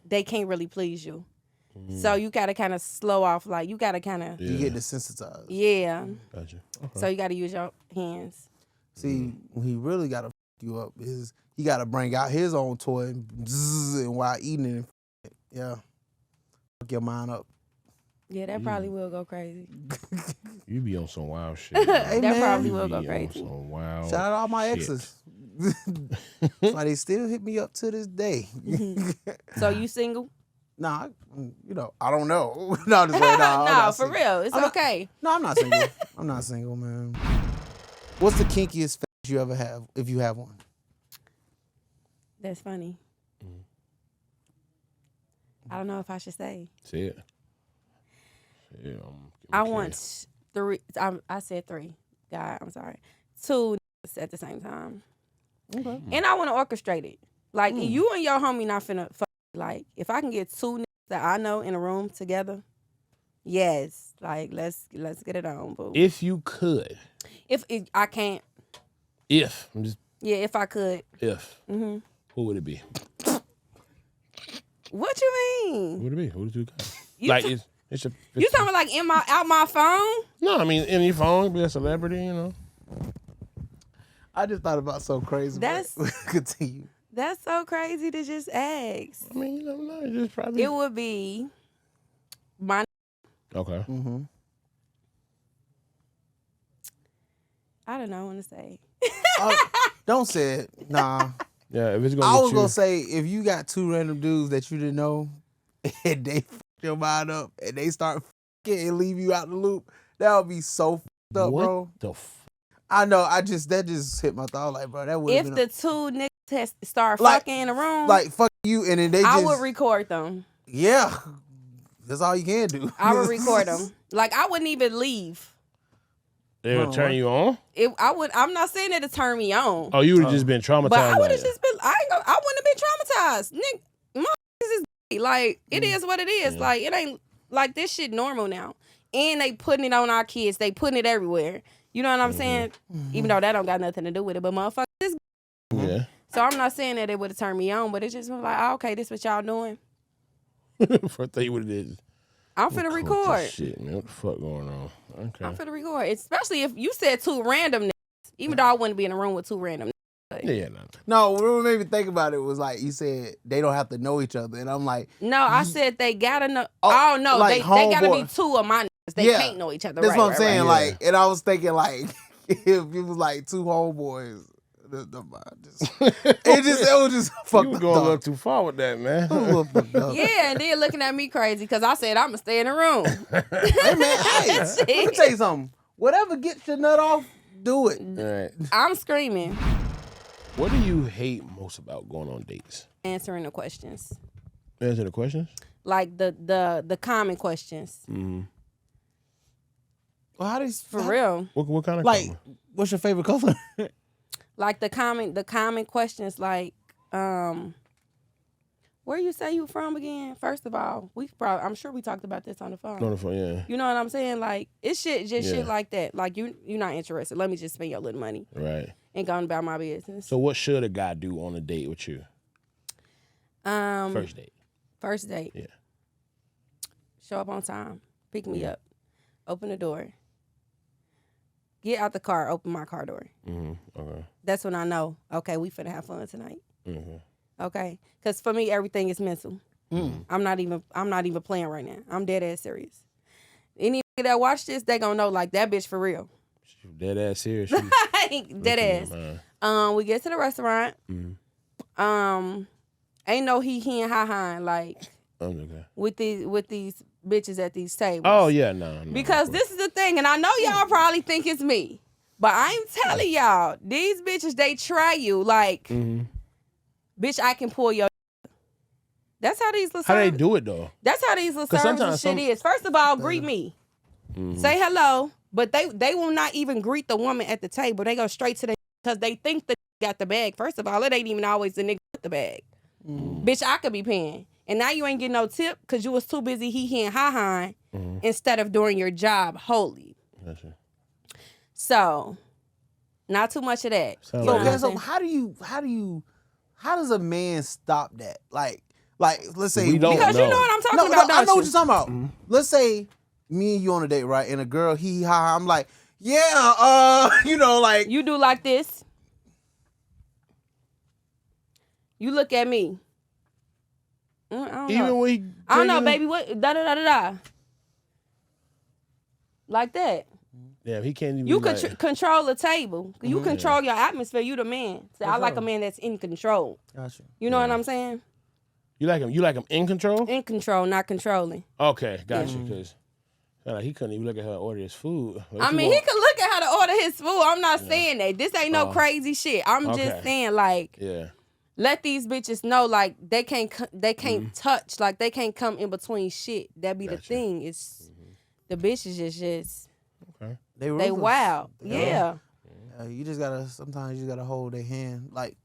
B: they can't really please you. So you gotta kind of slow off. Like you gotta kind of
C: You get desensitized.
B: yeah.
A: Gotcha. Okay.
B: So you gotta use your hands.
C: See, when he really got to f you up is he got to bring out his own toy and, zzz, and while eating it. And f it. Yeah. Fuck your mind up.
B: Yeah, that probably will go crazy.
A: You be on some wild shit.
C: Hey,
B: That
C: man.
B: probably
A: You
B: will
A: be
B: go
A: on
B: crazy.
A: some wild
C: Shout out to all my
A: shit.
C: exes. Why they still hit me up to this day.
B: So you single?
C: Nah, you know, I don't know. No, I'm just like, nah, I'm
B: no,
C: not
B: for
C: single.
B: real. It's
C: I'm not-
B: okay.
C: No, I'm not single. I'm not single, man. What's the kinkiest fetish you ever have, if you have one?
B: That's funny. I don't know if I should say.
A: Say it. Yeah,
B: I want 3. I said 3. God, I'm sorry. 2 at the same time.
C: Okay.
B: And I want to orchestrate it. Like you and your homie not finna fuck. Like if I can get 2 that I know in a room together, yes. Like let's get it on, boo.
A: If you could.
B: If I can't,
A: If. I'm just
B: yeah. If I could,
A: if. Who would it be?
B: what you
A: Who
B: mean?
A: would it be? Who would you got?
B: You
A: Like
B: t-
A: it's your
B: You talking about like out my phone?
A: No, I mean in your phone, be a celebrity, you know.
C: I just thought about so crazy.
B: That's-
C: but continue.
B: That's so crazy to just ask.
A: I mean, you never know. It's just probably
B: It would be my.
A: Okay.
C: Mm-hmm.
B: I don't know what to say.
C: Don't say it. Nah.
A: Yeah, if it's gonna
C: I
A: get
C: was
A: you,
C: gonna say if you got 2 random dudes that you didn't know and they f your mind up and they start f***ing and leave you out the loop, that would be so f***ed up,
A: what
C: bro.
A: the
C: I know. That just hit my thought. Like, bro, that would have
B: If
C: been
B: the 2 niggas start
C: Like-
B: fucking in a room,
C: like fuck you, and then they
B: I
C: just
B: would record them.
C: yeah. That's all you can do.
B: I would record them. Like I wouldn't even leave.
A: They would
C: Hold
A: turn
C: on,
A: you on?
B: I'm not saying that to turn me on.
A: Oh, you would have just been traumatized.
B: But I would
A: by
B: have
A: it.
B: just been. I wouldn't have been traumatized. Nick, motherfuckers is gay. Like it is what it is.
A: Yeah.
B: Like it ain't like this shit normal now. And they putting it on our kids. They putting it everywhere. You know what I'm saying? Even though that don't got nothing to do with it, but motherfuckers is gay.
A: Yeah.
B: So I'm not saying that it would have turned me on, but it just was like, oh, okay, this what y'all doing.
A: First thing you would have did.
B: I'm finna record.
A: Shit, man. What the fuck going on? Okay.
B: I'm finna record. Especially if you said 2 random niggas. Even though I wouldn't be in a room with 2 random niggas.
A: Yeah, no.
C: No, what made me think about it was like you said they don't have to know each other, and I'm like,
B: No, I said they gotta know.
C: Oh,
B: Oh, no,
C: like
B: they gotta be
C: homeboy.
B: 2 of my niggas. They
C: Yeah.
B: can't know each other.
C: that's
B: right,
C: what I'm
B: right,
C: saying.
B: right.
A: right.
C: Like, and I was thinking like if it was like 2 homeboys, it was just fucked
A: You was
C: up.
A: going a little too far with that, man.
C: It was a little fucked up.
B: Yeah, and then looking at me crazy because I said I'ma stay in the room.
C: Hey man, hey, let me tell you something. Whatever gets your nut off, do it.
A: All right.
B: I'm screaming,
A: What do you hate most about going on dates?
B: answering the questions,
A: Answer the questions.
B: like the common questions.
A: Mm-hmm.
C: Well, how do
B: For real,
A: What kind of
C: Like,
A: comment?
C: what's your favorite color?
B: like the common questions, like what Where you say you from again? First of all, I'm sure we talked about this on the phone.
A: On the phone, yeah.
B: You know what I'm saying? Like, it's shit like that. Like, you're not interested. Let me just spend your little money.
A: Right.
B: And go about my business.
A: So what should a guy do on a date with you? First date.
B: First date.
A: Yeah.
B: Show up on time. Pick me up. Open the door. Get out the car. Open my car door.
A: Okay.
B: That's when I know, okay, we finna have fun tonight.
A: Mm-hmm.
B: Okay? Because for me, everything is mental. I'm not even playing right now. I'm dead ass serious. Any nigga that watch this, they gonna know, like, that bitch for real.
A: Dead ass serious.
B: Dead ass. We get to the restaurant. Ain't no he and ha like
A: Okay.
B: with these bitches at these tables.
A: Oh yeah, no.
B: Because this is the thing, and I know y'all probably think it's me, but I'm telling y'all, these bitches, they try you like, bitch, I can pull your. That's how these little.
A: How they do it though?
B: That's how these little services shit is. First of all, greet me, say hello, but they will not even greet the woman at the table. They go straight to the because they think the got the bag. First of all, it ain't even always the nigga with the bag. Bitch, I could be paying. And now you ain't getting no tip because you was too busy he and ha instead of doing your job wholly.
A: Gotcha.
B: So, not too much of that.
A: Sound
C: So,
A: like
C: okay, so how does a man stop that? Like let's say
A: We don't
B: Because
A: know.
B: you know what I'm talking
C: No,
B: about,
C: I
B: don't
C: know
B: you?
C: what you're talking about. Let's say me and you on a date, right? And a girl, ha, I'm like, yeah, you know, like
B: You do like this. You look at me. I don't
A: Even
B: know.
A: when
B: I don't know, baby. What? Da. Like that.
A: Yeah, he can't even.
B: You
A: be
B: could
A: like,
B: control the table. You control your atmosphere. You the man. So I like a man that's in control.
C: Gotcha.
B: You know what I'm saying?
A: You like him? You like him in control?
B: In control, not controlling.
A: Okay, got you. Because he couldn't even look at her and order his food.
B: I mean, he could look at how to order his food. I'm not saying that. This ain't no crazy shit. I'm just saying, like, let these bitches know, like, they can't touch, like, they can't come in between shit. That be the thing. It's the bitches just
A: Okay.
B: they wild. Yeah.
C: You just gotta sometimes you gotta hold their hand. Like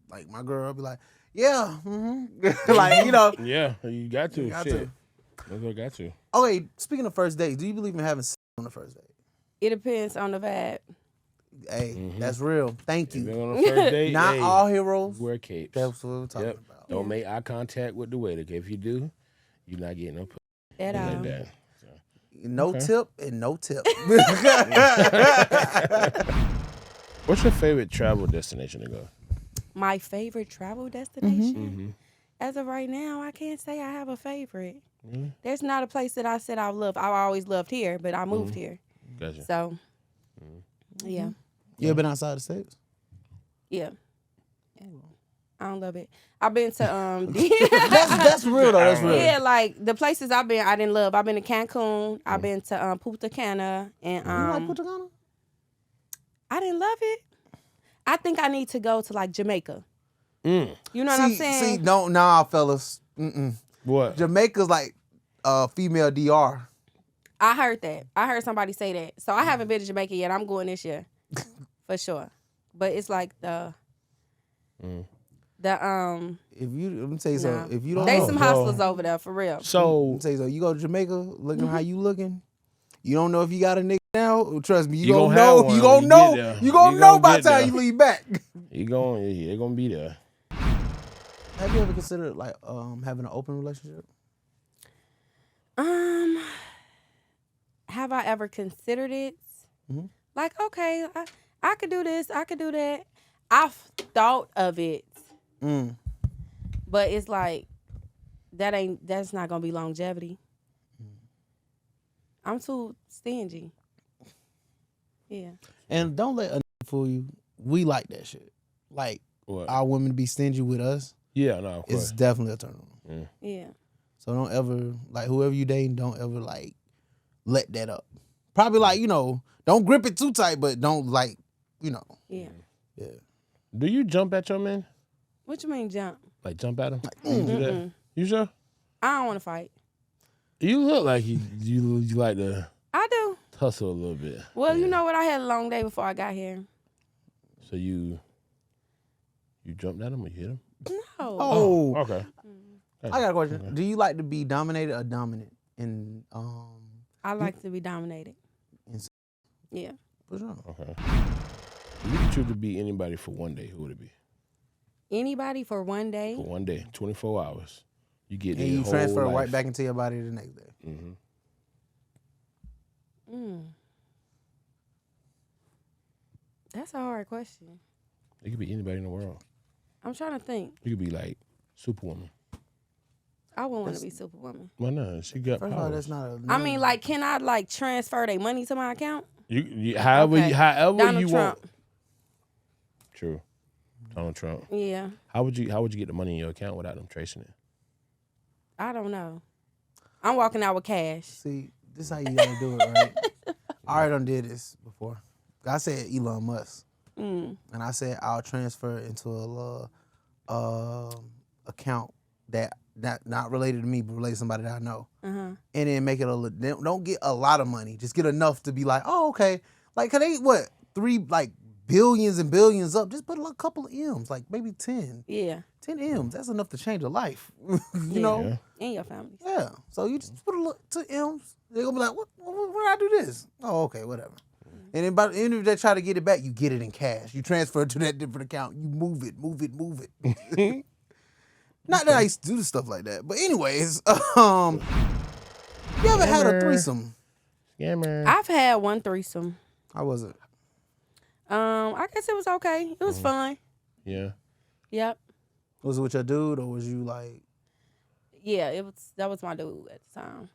C: my girl be like, yeah, like you know.
A: Yeah, you got to.
C: You got
A: shit. You got to.
C: Okay, speaking of first dates, do you believe in having sex on the first date?
B: It depends on the vibe.
C: Hey, that's real. Thank
A: If
C: you.
A: you're on a first date,
C: Not
A: hey,
C: all heroes.
A: wear capes.
C: That's what we're talking about.
A: Don't make eye contact with the waiter. If you do, you're not getting no pussy
B: At all.
A: like that.
C: No tip and no tip.
A: What's your favorite travel destination to go?
B: My favorite travel destination? As of right now, I can't say I have a favorite. There's not a place that I said I love. I always loved here, but I moved here.
A: Gotcha.
B: So, yeah.
C: You ever been outside the States?
B: Yeah. I don't love it. I've been to
C: That's real though. That's real.
B: yeah, like the places I've been, I didn't love. I've been to Cancun. I've been to Punta Cana, and
C: You like Punta Cana?
B: I didn't love it. I think I need to go to like Jamaica. You know what I'm saying?
C: See, nah, fellas.
A: What?
C: Jamaica's like female DR.
B: I heard that. I heard somebody say that. So I haven't been to Jamaica yet. I'm going this year for sure. But it's like the
C: If you let me tell you something, if you don't
B: they
C: know,
B: some hustlers over there for real.
C: let
A: So
C: me tell you something, you go to Jamaica looking how you looking, you don't know if you got a nigga now. Trust me, you gonna know.
A: have
C: You
A: one
C: gonna
A: when you get
C: know.
A: there.
C: You gonna
A: You
C: know
A: gonna
C: by the
A: get
C: time
A: there.
C: you leave back.
A: they're gonna be there.
C: Have you ever considered like having an open relationship?
B: Have I ever considered it? Like, okay, I could do this, I could do that. I've thought of it, but it's like that's not gonna be longevity. I'm too stingy. Yeah.
C: And don't let a nigga fool you. We like that shit. Like
A: What?
C: our women be stingy with us.
A: Yeah, no, of course.
C: It's definitely a turn on.
B: Yeah.
C: So don't ever like whoever you dating. Don't ever like let that up. Probably like don't grip it too tight, but don't like
B: Yeah.
C: yeah.
A: Do you jump at your man?
B: What you mean jump?
A: Like jump at him? You do that? You sure?
B: I don't want to fight.
A: You look like you like to
B: I do.
A: tussle a little bit.
B: Well, you know what? I had a long day before I got here.
A: So you jumped at him or you hit him?
B: No.
C: Oh,
A: Okay.
C: I got a question. Do you like to be dominated or dominant? In
B: I like to be dominated.
C: in-
B: Yeah.
C: for sure.
A: Okay. If you could choose to be anybody for one day, who would it be?
B: Anybody for one day?
A: For one day, 24 hours. You get
C: And
A: their
C: you
A: whole
C: transfer
A: life.
C: right back into your body the next day.
B: That's a hard question.
A: It could be anybody in the world.
B: I'm trying to think.
A: You could be like Superwoman.
B: I wouldn't want to be Superwoman.
A: Why not? She got
C: First
A: powers.
C: of all, that's not a.
B: I mean, like, can I like transfer their money to my account?
A: However
B: Okay. Donald
A: you
B: Trump.
A: want. True. Donald Trump.
B: Yeah.
A: How would you get the money in your account without them tracing it?
B: I don't know. I'm walking out with cash.
C: See, this is how you gotta do it, right? I already done did this before. I said Elon Musk, and I said I'll transfer into a account that not related to me, but related to somebody that I know, and then make it don't get a lot of money, just get enough to be like, oh, okay, like, can they billions and billions up? Just put a couple of M's, like maybe 10.
B: Yeah.
C: 10 M's, that's enough to change a life. you know?
A: Yeah.
B: In your family.
C: Yeah. So you just put a little 2 M's. They're gonna be like, what did I do this? Oh, okay, whatever. And then even if they try to get it back, you get it in cash. You transfer it to that different account. You move it. Not that I used to do stuff like that. But anyways, you ever had a threesome?
A: Scammer.
B: I've had one threesome.
C: How was it?
B: I guess it was okay. It was fun.
A: Yeah.
B: Yep.
C: Was it with your dude or was you like?
B: Yeah, that was my dude at the time.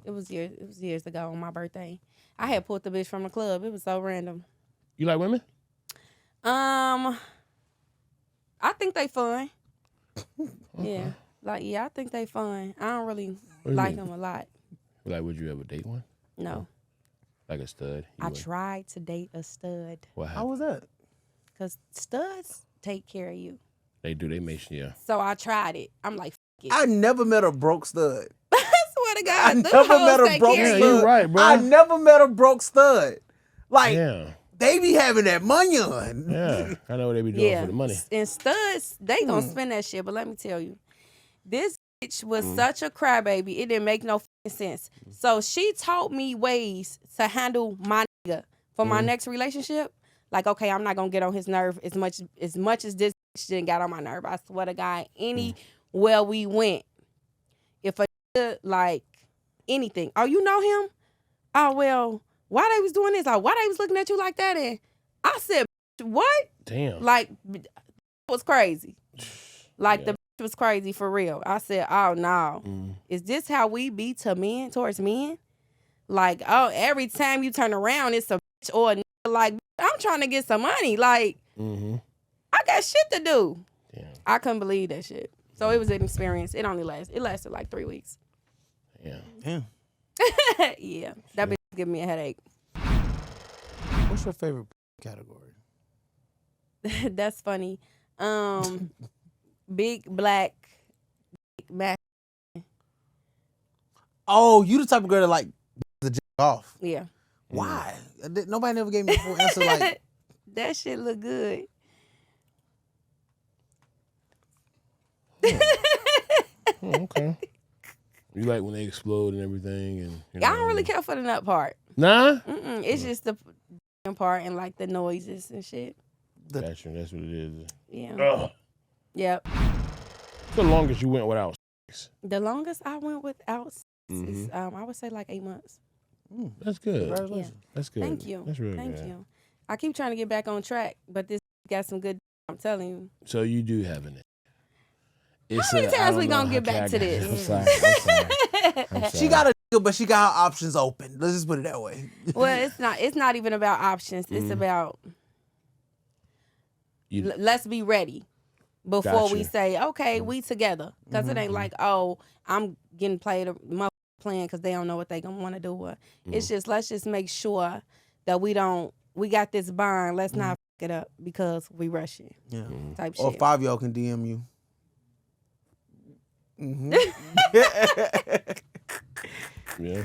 B: It was years ago on my birthday. I had pulled the bitch from the club. It was so random.
A: You like women?
B: I think they fun. Yeah. I think they fun. I don't really
A: you
B: like
A: mean?
B: them a lot.
A: Like, would you ever date one?
B: No.
A: Like a stud?
B: I tried to date a stud
A: What
C: How
A: happened?
C: was that?
B: because studs take care of you.
A: They do. They make sure. Yeah.
B: So I tried it. I'm like, F it.
C: I never met a broke stud.
B: I swear to God,
C: I
B: them
C: never
B: hoes
C: met a
B: take
C: broke
B: care of
C: stud.
B: you.
A: You're right, bro.
C: I never met a broke stud. Like,
A: Yeah.
C: they be having that money on.
A: Yeah. I know what they be doing
B: Yeah.
A: for the money.
B: And studs, they gonna spend that shit. But let me tell you, this bitch was such a crybaby. It didn't make no fucking sense. So she taught me ways to handle my nigga for my next relationship. Like, okay, I'm not gonna get on his nerve as much as this bitch didn't got on my nerve. I swear to God, anywhere we went, if a nigga, like anything, oh, you know him? Oh, well, why they was doing this? Or why they was looking at you like that? And I said, what?
A: Damn.
B: Like, it was crazy. Like, the bitch was crazy for real. I said, oh, no. Is this how we be towards men? Like, oh, every time you turn around, it's a bitch or a nigga. Like, I'm trying to get some money. Like, I got shit to do.
A: Damn.
B: I couldn't believe that shit. So it was an experience. It lasted like 3 weeks.
A: Yeah.
C: Damn.
B: Yeah. That bitch was giving me a headache.
C: What's your favorite category?
B: That's funny. Big black mac.
C: Oh, you the type of girl that like the jack off.
B: Yeah.
C: Why? Nobody never gave me a full answer like
B: That shit look good.
A: Okay. You like when they explode and everything, and
B: I don't really care for the nut part.
A: Nah.
B: It's just the part and like the noises and shit.
A: That's what it is.
B: Yeah.
A: Ugh.
B: Yep.
A: What's the longest you went without sex?
B: The longest I went without sex is, I would say like 8 months.
A: That's good.
C: congratulations.
A: That's good.
B: Thank you.
A: That's really
B: Thank
A: good.
B: you. I keep trying to get back on track, but this got some good. I'm telling you.
A: So you do have it.
B: How many times we gonna get back to this?
A: I'm sorry. I'm sorry.
C: She got a nigga, but she got her options open. Let's just put it that way.
B: Well, it's not even about options. It's about let's be ready before we
A: Gotcha.
B: say, okay, we together. Because it ain't like, oh, I'm getting played playing because they don't know what they gonna want to do. It's just, let's just make sure that we got this bond. Let's not fuck it up because we rushing.
C: Yeah.
B: Type
C: Or
B: shit.
C: 5 y'all can DM you.
A: Yeah.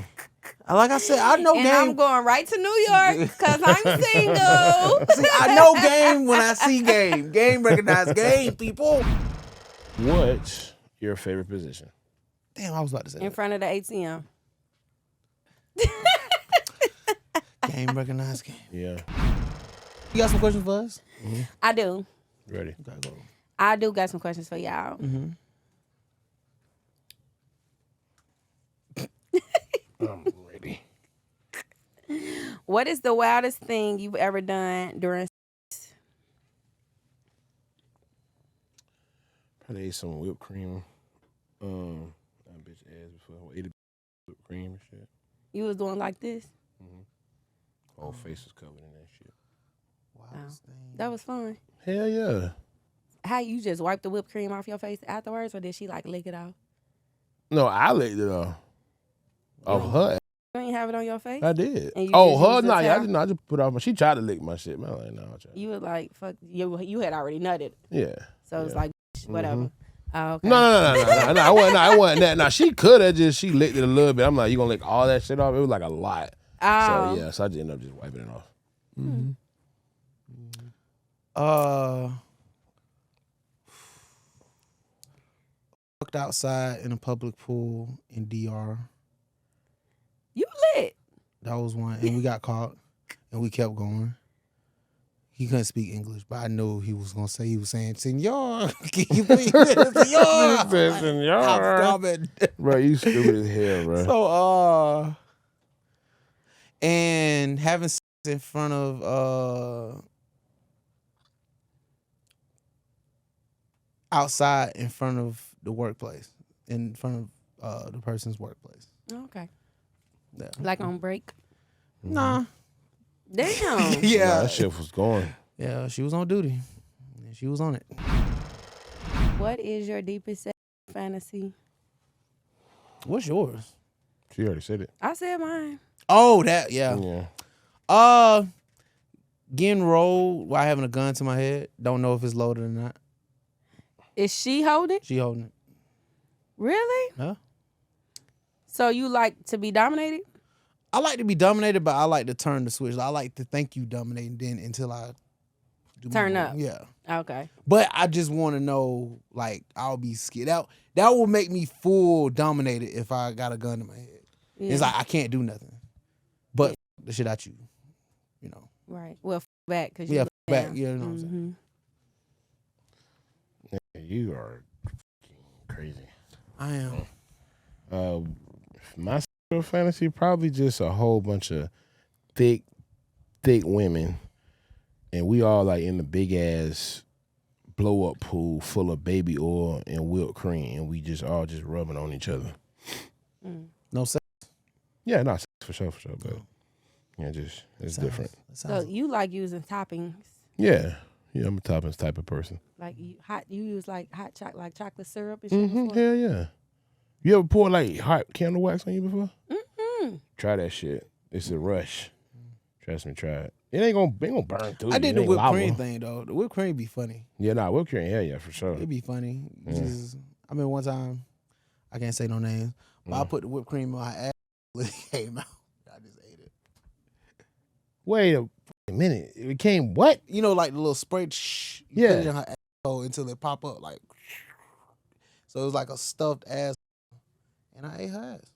C: Like I said, I know
B: And
C: game.
B: I'm going right to New York because I'm single.
C: See, I know game when I see game. Game recognize game, people.
A: What's your favorite position?
C: Damn, I was about to say
B: In front of the ATM.
C: game recognized game.
A: Yeah.
C: You got some questions for us?
B: I do.
A: Ready?
C: Okay, go.
B: I do got some questions for y'all.
A: I'm ready.
B: What is the wildest thing you've ever done during
A: Probably ate some whipped cream. That bitch ass before. I ate whipped cream and shit.
B: you was doing like this?
A: Whole face was covered in that shit.
C: Wildest thing.
B: That was fun.
A: Hell yeah.
B: How you just wiped the whipped cream off your face afterwards, or did she like lick it off?
A: No, I licked it off. Off her.
B: You ain't have it on your face?
A: I did.
B: And you
A: Oh,
B: just
A: her?
B: used the
A: Nah, yeah, I
B: towel?
A: didn't know. I just put it off my. She tried to lick my shit. Man, I was like, no, I'll try.
B: You was like, fuck, you had already nutted.
A: Yeah.
B: So it's
A: Yeah.
B: like, whatever. Oh, okay.
A: No. I wasn't that. Nah, she could have just, she licked it a little bit. I'm like, you gonna lick all that shit off? It was like a lot.
B: Oh.
A: So, yeah, so I just ended up just wiping it off.
C: Fucked outside in a public pool in DR.
B: You lit.
C: That was one, and we got caught, and we kept going. He couldn't speak English, but I knew he was gonna say, he was saying, "Senor, can you please, Senor?"
A: Senor. Bro, you stupid as hell, bro.
C: So, and having sex in front of, outside in front of the workplace, in front of the person's workplace.
B: Okay.
C: Yeah.
B: Like on break.
C: Nah.
B: Damn.
C: Yeah.
A: Nah, that shit was going.
C: Yeah, she was on duty. And she was on it.
B: What is your deepest sex fantasy?
C: What's yours?
A: She already said it.
B: I said mine.
C: Oh, that, yeah.
A: Yeah.
C: Getting rolled while having a gun to my head. Don't know if it's loaded or not.
B: Is she holding?
C: She holding it.
B: Really?
C: Huh?
B: So you like to be dominated?
C: I like to be dominated, but I like to turn the switch. I like to think you dominating then until I do
B: Turn
C: my
B: up.
C: Yeah.
B: Okay.
C: But I just want to know, like, I'll be scared. That will make me full dominated if I got a gun in my head.
B: Yeah.
C: It's like I can't do nothing. But the shit at you, you know.
B: Right. Well, back because
C: Yeah,
B: you
C: back.
B: down.
C: You know what I'm saying?
A: Yeah, you are crazy.
C: I am.
A: My sexual fantasy probably just a whole bunch of thick women, and we all like in the big ass blow up pool full of baby oil and whipped cream, and we just all just rubbing on each other.
C: No sex.
A: Yeah, not for sure, but yeah, just it's different.
B: So you like using toppings?
A: Yeah, I'm a toppings type of person.
B: Like you use like hot chocolate, like chocolate syrup and shit. before?
A: Hell yeah. You ever pour like hot candle wax on you before? Try that shit. It's a rush. Trust me, try it. It ain't gonna burn through.
C: I did
A: It
C: the
A: ain't
C: whipped
A: lava.
C: cream thing though. The whipped cream be funny.
A: Yeah, whipped cream. Hell yeah, for sure.
C: It'd be funny. I mean, one time, I can't say no names, but I put the whipped cream on my ass. It came out. I just ate it.
A: Wait a minute. It became what?
C: You know, like the little spray. You
A: Yeah.
C: put it in her asshole until it pop up like. So it was like a stuffed ass, and I ate her ass.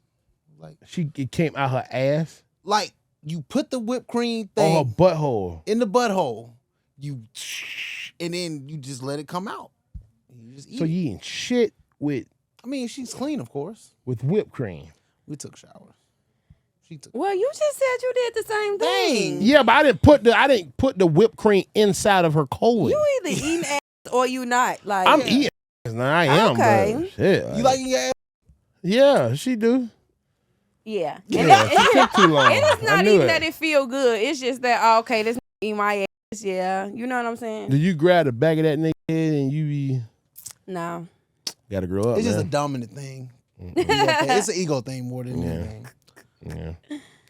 C: Like
A: It came out her ass
C: like you put the whipped cream thing
A: on her butthole.
C: in the butthole, and then you just let it come out. You just eat
A: So
C: it.
A: you eating shit with
C: I mean, she's clean, of course.
A: whipped cream.
C: We took showers. She took.
B: Well, you just said you did the same thing.
C: Dang.
A: Yeah, but I didn't put the whipped cream inside of her colon.
B: You either eating ass or you not. Like
A: I'm eating. Now I am.
B: Okay.
A: But shit,
C: You like your ass?
A: Yeah, she do.
B: Yeah.
A: Yeah, she took too long.
B: It is
A: I
B: not
A: knew
B: even
A: it.
B: that it feel good. It's just that okay, this eat my ass. Yeah, you know what I'm saying?
A: Do you grab the back of that nigga head and you be
B: No.
A: gotta grow up?
C: It's just a
A: man.
C: dominant thing. Ego thing. It's an ego thing more than anything.
A: Yeah.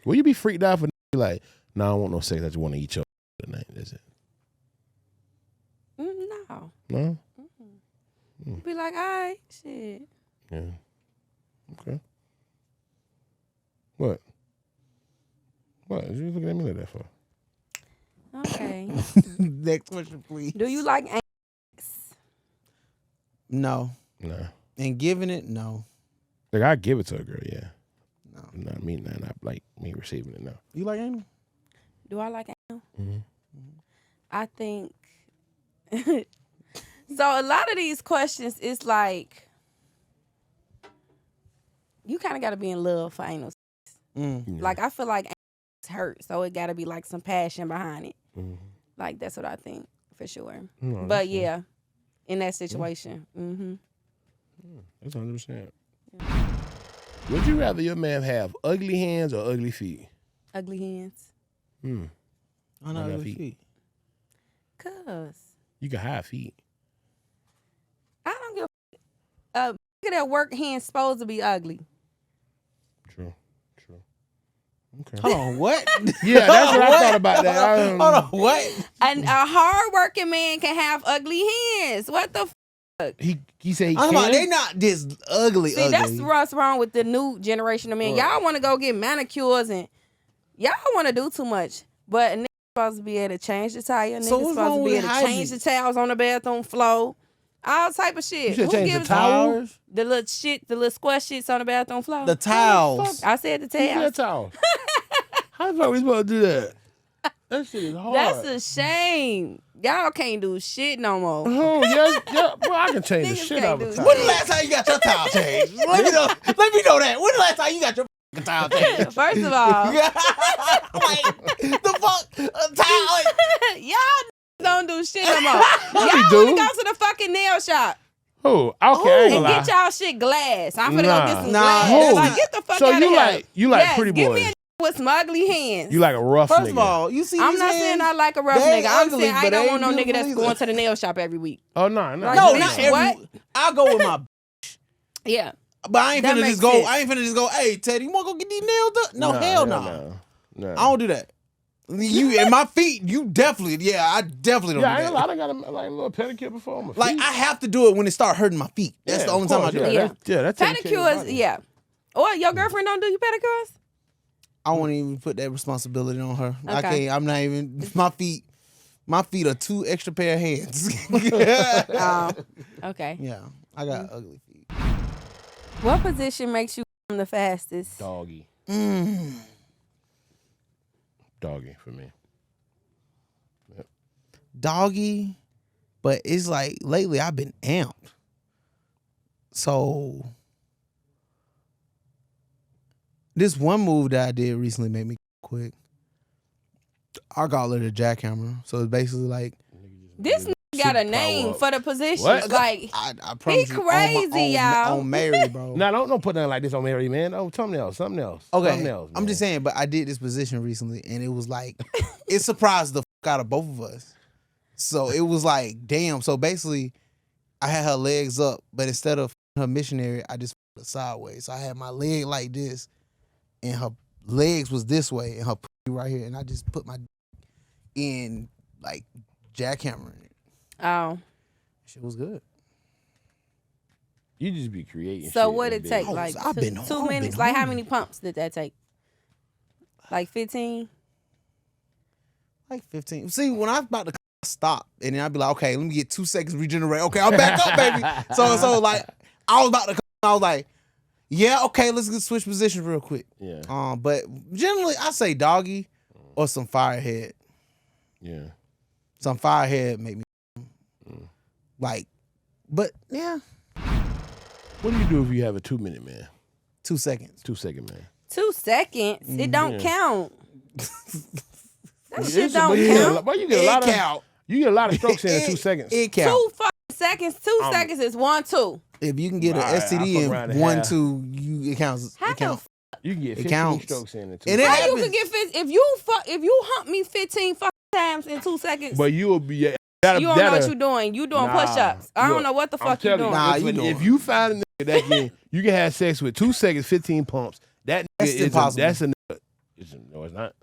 A: Will you be freaked out for like, no, I don't want no sex. I just want to eat your tonight. That's it.
B: No.
A: No.
B: Be like, all right, shit.
A: Yeah. Okay. What? What? You looking at me like that for?
B: Okay.
C: Next question, please.
B: Do you like anus?
C: No.
A: No.
C: And giving it, no.
A: Like I give it to a girl, yeah.
C: No.
A: Not me, not like me receiving it. No.
C: You like anal?
B: Do I like anal?
A: Mm-hmm.
B: I think. So a lot of these questions, it's like you kind of got to be in love for anal. Like I feel like it's hurt, so it got to be like some passion behind it.
A: Mm-hmm.
B: Like that's what I think for sure.
A: No,
B: but yeah, in that situation,
A: that's 100%. Would you rather your man have ugly hands or ugly feet?
B: Ugly hands.
C: I know ugly feet.
B: Cause
A: You can hide feet.
B: I don't give a nigga that work hands supposed to be ugly.
A: True. Okay.
C: Hold on, what?
A: Yeah, that's what I thought about that.
C: Hold on, what?
B: And a hard-working man can have ugly hands. What the fuck?
A: He said he
C: I'm
A: can.
C: about, they not this ugly.
B: See, that's what's wrong with the new generation of men. Y'all want to go get manicures and y'all want to do too much. But a nigga supposed to be able to change the tire. Nigga
C: So what's
B: supposed
C: wrong
B: to be
C: with
B: able to change the towels on the bathroom floor. All type of shit.
A: You should change the
B: gives
A: towels?
B: the little shit, the little squash shits on the bathroom floor?
C: The towels.
B: I said the
A: You said
B: towels.
A: towels. How the fuck we supposed to do that? That shit is hard.
B: That's a shame. Y'all can't do shit no more.
A: Oh, yeah. Well, I can change the
B: Niggas
A: shit
B: can't
A: out of
B: do
A: a
B: shit.
A: towel.
C: When the last time you got your towel changed? Let me know that. When the last time you got your towel changed?
B: First of all,
C: Like, the fuck? Towel.
B: y'all don't do shit no more.
A: we
B: Y'all
A: do.
B: want to go to the fucking nail shop
A: Oh, okay. I ain't
B: and
A: gonna
B: get
A: lie.
B: y'all shit glass. I'm gonna
A: Nah.
B: go get some
C: Nah,
B: glass.
C: that's
B: Like,
C: not-
B: get the fuck
A: So
B: out of
A: you
B: here.
A: like
B: Yes,
A: pretty
B: give
A: boys.
B: me a with some ugly hands.
A: You like a rough nigga.
C: First of all, you see
B: I'm
C: these
B: not
C: hands?
B: saying I like a rough
C: They
B: nigga. I'm
C: ugly,
B: saying I
C: but
B: don't
C: they
B: want no nigga
C: beautiful
B: that's
C: either.
B: going to the nail shop every week.
A: Oh, no.
B: Like,
C: No,
B: bitch,
C: not every.
B: what?
C: I'll go with my.
B: Yeah.
C: But I ain't
B: That
C: finna
B: makes
C: just go.
B: sense.
C: I ain't finna just go. Hey, Teddy, you wanna go get these nails done? No, hell no.
A: No.
C: I don't do that. You and my feet, you definitely. Yeah, I definitely don't
A: Yeah,
C: do
A: I
C: that.
A: ain't got a little pedicure before my feet.
C: Like I have to do it when it start hurting my feet. That's
A: Yeah,
C: the only
A: of
C: time I
A: course,
C: do it.
B: Yeah.
A: That's taking care of your
B: Pedicures,
A: body.
B: yeah. Or your girlfriend don't do you pedicures?
C: I won't even put that responsibility on her. I
B: Okay.
C: can't. I'm not even. My feet are 2 extra pair of hands.
B: Okay.
C: Yeah, I got ugly feet.
B: What position makes you come the fastest?
A: Doggy. Doggy for me.
C: Doggy, but it's like lately I've been amped. So this one move that I did recently made me quick. I call it a jackhammer. So it's basically like
B: This nigga got a
A: Super
B: name
A: power up.
B: for the position.
A: What?
B: Like,
C: I promise you,
B: crazy, y'all.
C: on Mary, bro.
A: Nah, don't put nothing like this on Mary, man. Oh, something else.
C: Okay,
A: Something else,
C: I'm just saying, but I did this position recently, and it was like it surprised the fuck out of both of us. So it was like, damn. So basically, I had her legs up, but instead of her missionary, I just her sideways. So I had my leg like this, and her legs was this way, and her right here, and I just put my in like jackhammering it.
B: oh.
C: Shit was good.
A: You just be creating.
B: So
A: shit
B: what
A: and
B: it
A: then-
B: take?
C: Oh,
B: Like
C: so I've been-
B: 2
C: I've
B: minutes?
C: been
B: Like how
C: hungry.
B: many pumps did that take? Like 15?
C: Like 15. See, when I was about to stop, and then I'd be like, okay, let me get 2 seconds to regenerate. Okay, I'm back up, baby. So like, I was about to come. I was like, yeah, okay, let's get switch positions real quick.
A: Yeah.
C: But generally, I say doggy or some firehead.
A: Yeah.
C: Some firehead make me like, but yeah,
A: What do you do if you have a 2-minute man?
C: 2 seconds.
A: 2-second man.
B: 2 seconds? It don't count. That shit
A: It's-
B: don't
A: but you get a
B: count.
A: lot- but you get a lot of
C: count.
A: you get a lot of strokes in 2 seconds.
C: It count.
B: 2 fucking seconds. 2 seconds is 1, 2.
C: If you can get an
A: Right, I
C: STD
A: fuck around
C: in
A: and
C: 1,
A: have-
C: 2, it counts.
B: How
C: It counts.
A: You can get
C: It
A: 15
C: counts.
A: strokes in 2
C: And it
A: seconds.
B: How you
C: happens.
B: could get if you hump me 15 fucking times in 2 seconds?
A: But you will be.
B: you don't know what you're doing. You doing push-ups. I don't know what the fuck you
A: you,
B: doing.
C: Nah,
A: if,
C: you doing.
A: if you find a nigga that you can have sex with 2 seconds, 15 pumps. That nigga
C: That's
A: is
C: impossible.
A: that's a nigga. No, it's not.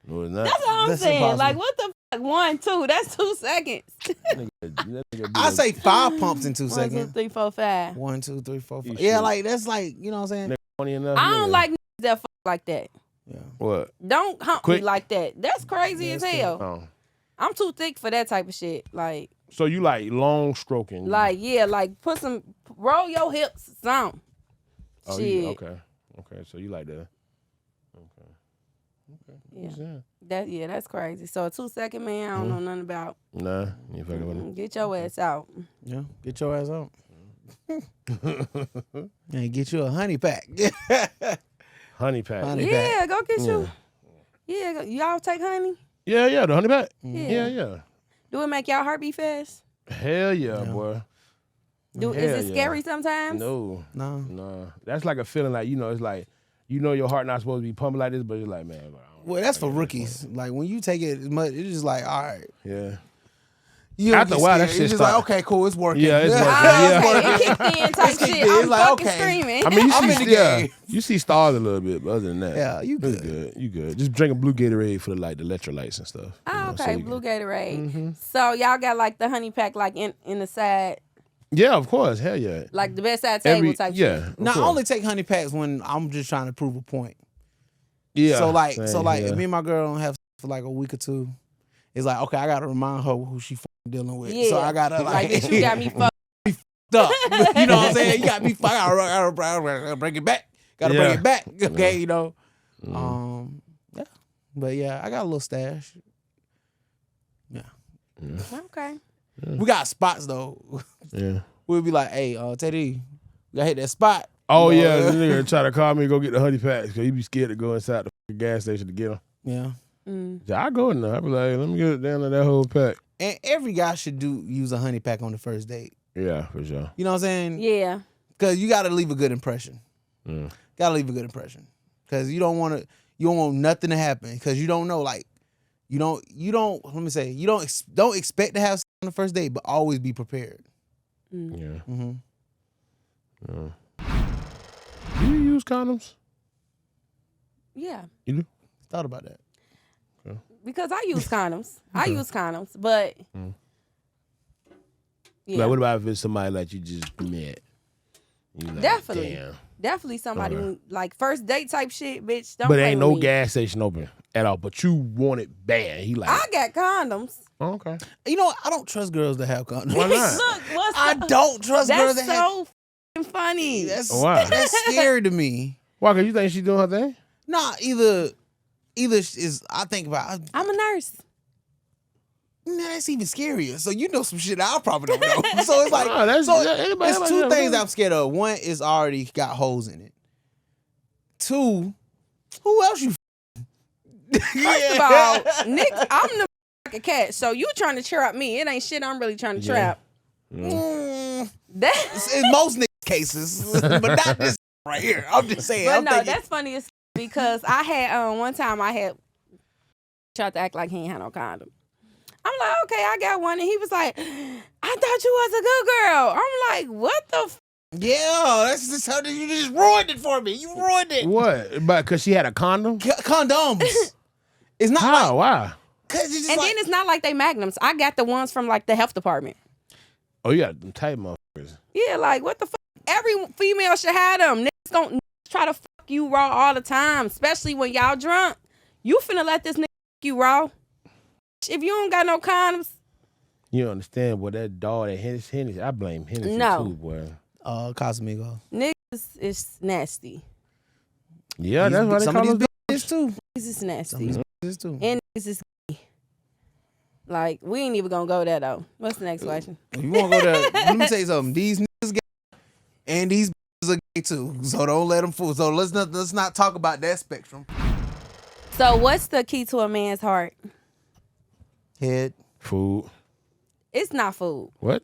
A: No, it's not.
B: That's all I'm
C: That's
B: saying.
C: impossible.
B: Like, what the fuck? 1, 2. That's 2 seconds.
A: That nigga be
C: I
A: a-
C: say 5 pumps in 2
B: 1, 2,
C: seconds.
B: 3, 4, 5.
C: 1, 2, 3, 4, 5.
A: You
C: Yeah,
A: should.
C: like that's like, you know what I'm saying?
A: nigga funny enough.
B: I don't
A: nigga.
B: like niggas that fuck like that.
C: Yeah.
A: What?
B: Don't hump
A: Quick.
B: me like that. That's crazy
C: Yeah,
B: as
C: that's
B: hell.
A: Oh.
B: I'm too thick for that type of shit. Like,
A: So you like long stroking?
B: Like, yeah, like roll your hips, some.
A: Oh,
B: Shit.
A: okay. So you like the. Okay.
B: Yeah. That's crazy. So a 2-second man, I don't know nothing about.
A: Nah, you fucking with him.
B: Get your ass out.
C: Yeah, get your ass out. And get you a honey pack.
A: Honey pack.
B: Yeah, go get you. Yeah, y'all take honey?
A: Yeah, the honey pack.
B: Yeah.
A: Yeah.
B: Do it make y'all heart beat fast?
A: Hell yeah, boy.
B: Is it scary sometimes?
A: No. That's like a feeling like, it's like, your heart not supposed to be pumping like this, but it's like, man.
C: Well, that's for rookies. Like when you take it, it's just like, all right.
A: Yeah.
C: After a while, that shit just like, okay, cool, it's working.
A: Yeah, it's working.
B: Okay. It kicked in type shit. I'm
C: like,
B: fucking
C: okay.
B: screaming.
A: I mean,
C: I'm in the game.
A: You see stars a little bit, but other than that,
C: yeah, you good.
A: You good. Just drink a blue Gatorade for the electrolytes and stuff.
B: Oh, okay,
A: so
B: blue Gatorade. So y'all got like the honey pack like in the side,
A: Yeah, of course. Hell yeah.
B: like the bedside table type shit.
A: Yeah.
C: Now, I only take honey packs when I'm just trying to prove a point.
A: Yeah.
C: So like,
A: yeah.
C: if me and my girl don't have for like a week or two, it's like, okay, I gotta remind her who she dealing with.
B: Yeah.
C: So I gotta
B: Like bitch, you got me fucked
C: up. You know what I'm saying? You got me fucked. I gotta bring it back. Gotta bring it back. Okay, Yeah. But yeah, I got a little stash. Yeah.
B: Okay.
C: We got spots though.
A: Yeah.
C: We'll be like, hey, Teddy, we gotta hit that spot.
A: Oh, yeah. The nigga try to call me and go get the honey packs because he be scared to go inside the gas station to get them.
C: Yeah.
A: Yeah, I go in there. I be like, let me get it down to that whole pack.
C: And every guy should use a honey pack on the first date.
A: Yeah, for sure.
C: You know what I'm saying?
B: Yeah.
C: Because you got to leave a good impression. Got to leave a good impression. Because you don't want nothing to happen. Because you don't know, like, you don't expect to have sex on the first date, but always be prepared.
A: Yeah.
C: Mm-hmm.
A: Yeah. Do you use condoms?
B: Yeah.
A: You do?
C: Thought about that.
B: Because I use condoms. I use condoms, but yeah.
A: Like, what about if it's somebody like you just met? You like,
B: Definitely.
A: Damn.
B: Definitely somebody who, like first date type shit, bitch. Don't
A: But
B: play
A: ain't
B: with
A: no
B: me.
A: gas station open at all. But you want it bad. He like,
B: I got condoms.
A: oh, okay.
C: You know what? I don't trust girls that have condoms.
A: Why not?
B: Look,
C: I don't trust girls
B: that's
C: that have.
B: so f***ing funny.
A: Why?
C: That's scary to me.
A: Why? Because you think she doing her thing?
C: Nah, either is I think about.
B: I'm a nurse.
C: Man, that's even scarier. So you know some shit I probably don't know. So it's like,
A: No, that's- anybody-
C: it's two
A: anybody-
C: things I'm scared of. One is already got holes in it. Two, who else you?
B: First of all, Nick, I'm the fucking cat. So you trying to trap me? It ain't shit I'm really trying to trap. That.
C: In most niggas cases, but not this right here. I'm just saying.
B: But
C: I'm
B: no,
C: thinking,
B: that's funny as because I had one time I had tried to act like he ain't had no condom. I'm like, okay, I got one, and he was like, I thought you was a good girl. I'm like, what the f?
C: yeah, that's just how you just ruined it for me. You ruined it.
A: What? But because she had a condom?
C: Condoms. It's not
A: How?
C: like
A: Why?
C: because it's just
B: And
C: like,
B: then it's not like they magnums. I got the ones from like the health department.
A: Oh, you got them tight motherfuckers.
B: Yeah, like what the fuck? Every female should have them. Niggas gonna try to fuck you raw all the time, especially when y'all drunk. You finna let this nigga fuck you raw. If you don't got no condoms,
A: You don't understand, boy, that dog, that Hennessy, I blame Hennessy too, boy.
C: Casamigos.
B: niggas is nasty.
A: Yeah, that's why they
C: some
A: call
C: of
A: us
C: these bitches too.
B: Niggas is
C: Some
B: nasty.
C: of these bitches too.
B: And niggas is gay. Like, we ain't even gonna go there though. What's the next question?
C: If you want to go there, let me tell you something. These niggas gay, and these bitches are gay too. So don't let them fool. So let's not talk about that spectrum.
B: So what's the key to a man's heart?
C: Head.
A: food.
B: It's not food.
A: What?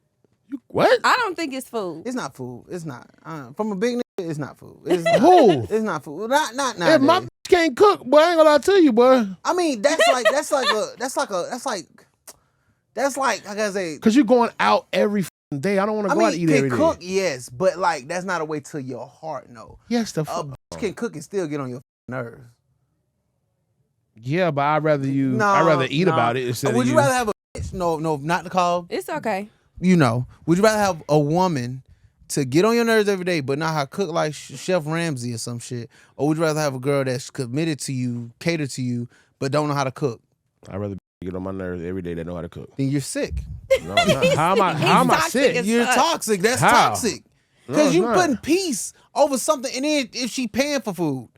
A: What?
B: I don't think it's food.
C: It's not food. It's not. From a big nigga, it's not food. It's
A: Who?
C: It's not food. Not
A: If
C: nowadays.
A: my bitch can't cook, boy, I ain't gonna lie to you, boy.
C: I mean, that's like I gotta say.
A: Cause you going out every f***ing day. I don't want to
C: I
A: go out to
C: mean,
A: eat every
C: can
A: day.
C: cook, yes, but like that's not a way to your heart. No,
A: Yes, the
C: a
A: fuck.
C: bitch can cook and still get on your nerves.
A: Yeah, but I'd rather eat
C: No.
A: about it instead
C: Would
A: of
C: you rather have a bitch? No, not the call.
B: It's okay.
C: You know, would you rather have a woman to get on your nerves every day, but not how cook like Chef Ramsay or some shit, or would you rather have a girl that's committed to you, cater to you, but don't know how to cook?
A: I'd rather get on my nerves every day that know how to cook.
C: Then you're sick.
A: No, I'm not. How am I
B: toxic
A: sick?
B: as
C: You're
B: fuck.
C: toxic. That's
A: How?
C: toxic.
A: No,
C: Because
A: it's
C: you
A: not.
C: putting peace over something, and then if she paying for food,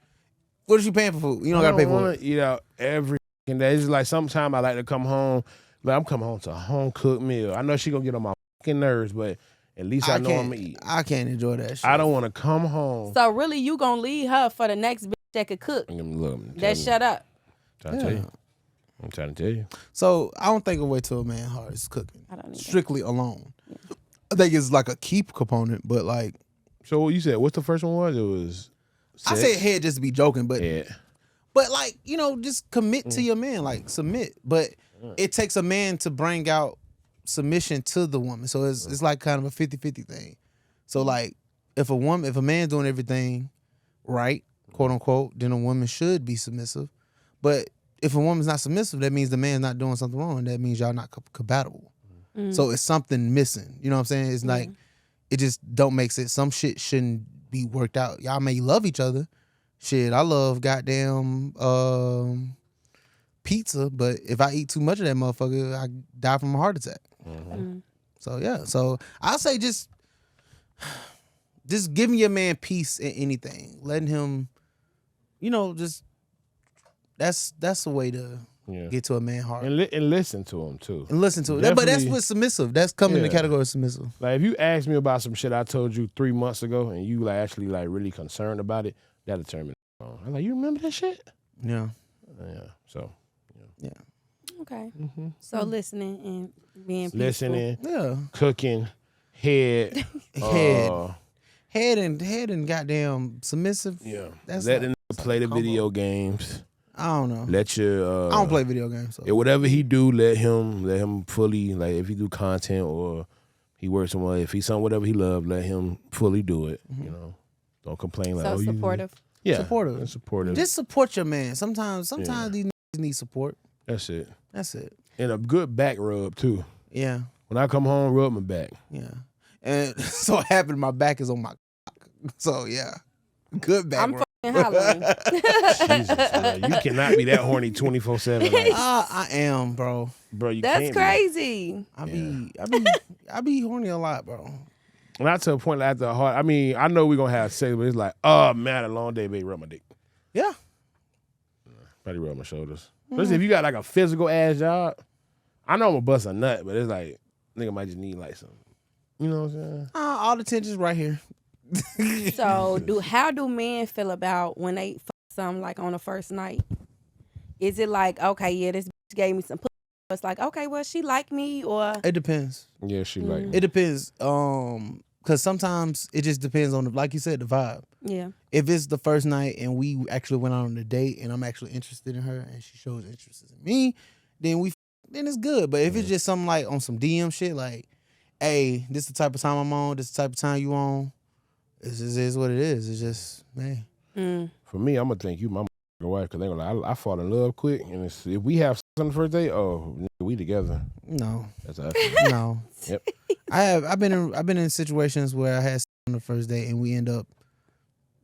C: what is she paying for food? You don't
A: I
C: gotta pay
A: don't
C: for
A: wanna
C: it.
A: eat out every fucking day. It's just like sometimes I like to come home. Like I'm coming home to a home cooked meal. I know she gonna get on my fucking nerves, but at least I know I'm gonna eat.
C: I can't enjoy that shit.
A: I don't want to come home.
B: So really, you gonna leave her for the next bitch that could cook?
A: Look,
B: That shut up.
A: I'm trying to tell you.
C: So I don't think a way to a man heart is cooking.
B: I don't either.
C: Strictly alone. I think it's like a keep component, but like
A: So what you said? What's the first one was? It was.
C: I
A: sex?
C: said head just to be joking, but
A: Yeah.
C: but like, you know, just commit to your man, like submit. But it takes a man to bring out submission to the woman. So it's like kind of a 50-50 thing. So like if a man's doing everything right, quote unquote, then a woman should be submissive. But if a woman's not submissive, that means the man's not doing something wrong. That means y'all not compatible. So it's something missing. You know what I'm saying? It's like it just don't make sense. Some shit shouldn't be worked out. Y'all may love each other. Shit, I love goddamn pizza, but if I eat too much of that motherfucker, I die from a heart attack. So yeah, so I'll say just giving your man peace in anything, letting him, you know, just that's the way to get to a man heart
A: And listen to him too.
C: and listen to it. But that's
A: Definitely.
C: what's submissive. That's coming in the
A: Yeah.
C: category of submissive.
A: Like if you ask me about some shit I told you 3 months ago, and you like actually like really concerned about it, that determines. I'm like, you remember that shit?
C: Yeah,
A: Yeah. So
C: yeah,
B: Okay. So listening and being peaceful.
A: listening,
C: yeah.
A: cooking, head,
C: Head and goddamn submissive.
A: yeah.
C: That's
A: Let
C: like-
A: the nigga play the
C: combo.
A: video games.
C: I don't know.
A: Let your
C: I don't play video games. So.
A: Yeah, whatever he do, let him fully, like if he do content or he works somewhere, if he's on whatever he love, let him fully do it. You know, don't complain like
B: So
A: oh you
B: supportive.
A: yeah
C: Supportive.
A: and supportive.
C: Just support your man. Sometimes these niggas need support.
A: That's it.
C: That's it.
A: And a good back rub too.
C: Yeah,
A: When I come home, rub my back.
C: yeah. And so it happened. My back is on my cock. So yeah, good back.
B: I'm
C: rub.
B: fucking hollering.
A: Jesus, man. You cannot be that horny 24/7. Like,
C: I am, bro.
A: bro, you
B: That's
A: can't be.
B: crazy.
C: I be horny a lot, bro.
A: Not to a point like after a heart. I mean, I know we're gonna have sex, but it's like, oh man, a long day, baby, rub my dick.
C: Yeah.
A: Probably rub my shoulders. Listen, if you got like a physical ass job, I know I'm gonna bust a nut, but it's like nigga might just need like some, you know what I'm saying?
C: All the tension's right here.
B: So how do men feel about when they fuck something like on the first night? Is it like, okay, yeah, this bitch gave me some pussy? It's like, okay, well, she like me or
C: It depends.
A: Yeah, she like
C: It depends. Because sometimes it just depends on like you said, the vibe.
B: yeah.
C: If it's the first night and we actually went out on a date and I'm actually interested in her and she shows interest in me, then it's good. But if it's just something like on some DM shit, like, hey, this is the type of time I'm on, this is the type of time you on, it just is what it is. It's just, man.
A: for me, I'm gonna think you my wife because they gonna like I fall in love quick, and if we have sex on the first day, oh, nigga, we together.
C: No,
A: That's us.
C: no.
A: Yep.
C: I've been in situations where I had sex on the first date and we end up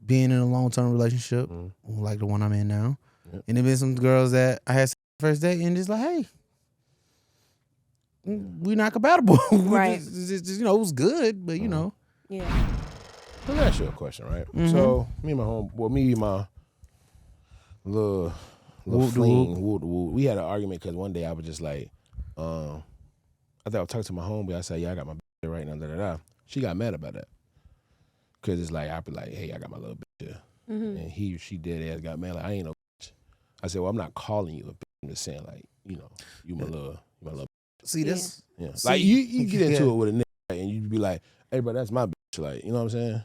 C: being in a long-term relationship, like the one I'm in now.
A: Yep.
C: And there been some girls that I had sex on the first date and just like, hey, we're not compatible.
B: Right.
C: Just, you know, it was good, but you know.
B: Yeah.
A: Let me ask you a question, right? So me and my little fling, we had an argument because one day I was just like, I thought I was talking to my homie. I said, yeah, I got my bitch right now, da-da-da. She got mad about that. Because it's like, I be like, hey, I got my little bitch here. And she dead ass got mad, like, I ain't no bitch. I said, well, I'm not calling you a bitch. I'm just saying, like, you know, you my little
C: See, this.
A: yeah.
C: See,
A: Like, you get into
C: yeah.
A: it with a nigga, right, and you be like, hey, bro, that's my bitch. Like, you know what I'm saying?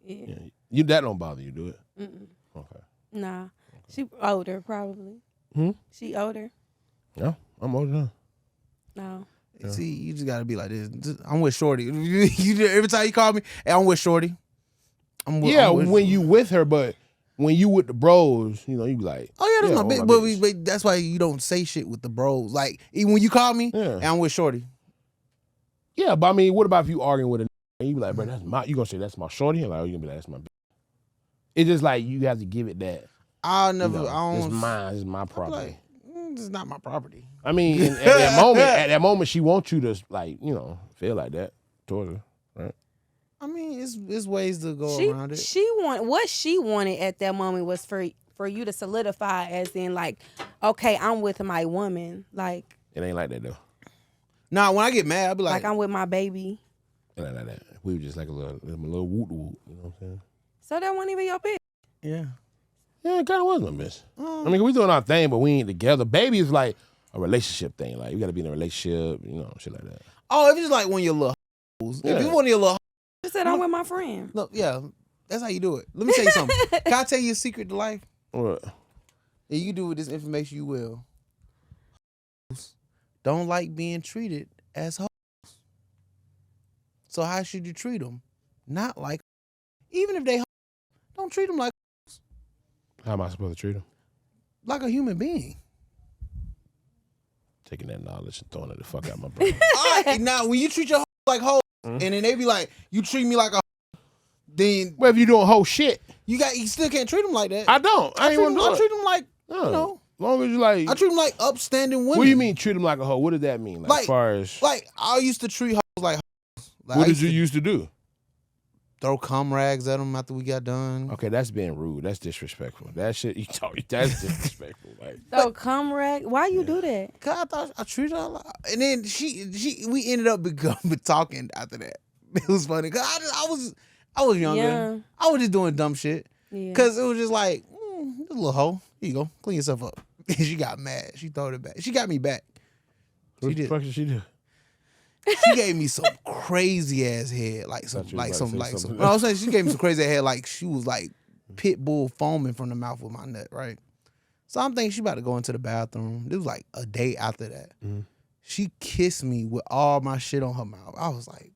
B: Yeah.
A: Yeah. That don't bother you, do it? Okay.
B: Nah. She older, probably. She older.
A: Yeah, I'm older now.
B: No.
C: See, you just gotta be like this. I'm with Shorty. Every time you call me, hey, I'm with Shorty. I'm with
A: when you with her, but when you with the bros, you know, you be like,
C: Oh yeah, that's my
A: oh,
C: bitch. But that's why you don't say shit with the bros. Like even when you call me,
A: Yeah.
C: and I'm with Shorty.
A: yeah, but I mean, what about if you arguing with a nigga and you be like, bro, that's my, you gonna say that's my shorty? And like, oh, you gonna be like, that's my bitch. It's just like you have to give it that.
C: I'll
A: You
C: never.
A: know,
C: I
A: it's
C: don't.
A: mine. It's my
C: I'm
A: property.
C: like, this is not my property.
A: I mean, at that moment, she wants you to like, feel like that towards her, right?
C: I mean, it's ways to go around it.
B: What she wanted at that moment was for you to solidify, as in like, okay, I'm with my woman. Like,
A: it ain't like that though.
C: Nah, when I get mad, I'll be like
B: I'm with my baby.
A: It ain't like that. We were just like a little woot woot. You know what I'm saying?
B: So that wasn't even your bitch.
C: Yeah.
A: Yeah, it kind of was my bitch. I mean, we doing our thing, but we ain't together. Baby is like a relationship thing. Like, you got to be in a relationship, shit like that.
C: Oh, if it's like one of your little hoes.
A: Yeah.
C: If you one of your little
B: I said I'm with my friend.
C: look, yeah, that's how you do it. Let me tell you something. Can I tell you a secret to life?
A: What?
C: And you do with this information, you will. Don't like being treated as hoes. So how should you treat them? Not like, even if they don't treat them like
A: How am I supposed to treat them?
C: like a human being.
A: Taking that knowledge and throwing it the fuck out my brain.
C: All right, now when you treat your like hoes, and then they be like, you treat me like a then
A: Well, if you doing whole shit,
C: you still can't treat them like that.
A: I don't. I ain't want to do
C: I
A: it.
C: treat them like
A: As long as you like.
C: I treat them like upstanding women.
A: What do you mean treat them like a hoe? What does that mean? Like, as far as
C: like I used to treat hoes like hoes. Like,
A: what
C: I
A: did you used to do?
C: throw cum rags at them after we got done.
A: Okay, that's being rude. That's disrespectful. That shit you talk. That's disrespectful. Like,
B: So come rag. Why you do that?
C: Cause I thought I treated her like, and then we ended up becoming talking after that. It was funny cause I was younger.
B: Yeah.
C: I was just doing dumb shit.
B: Yeah.
C: Cause it was just like, this little hoe. Here you go, clean yourself up. And she got mad. She threw it back. She got me back.
A: what the fuck did she do?
C: She gave me some crazy ass head, like some. No, I'm saying she gave me some crazy ass head, like she was like pit bull foaming from the mouth with my nut, right? So I'm thinking she about to go into the bathroom. This was like a day after that.
A: Mm-hmm.
C: She kissed me with all my shit on her mouth. I was like,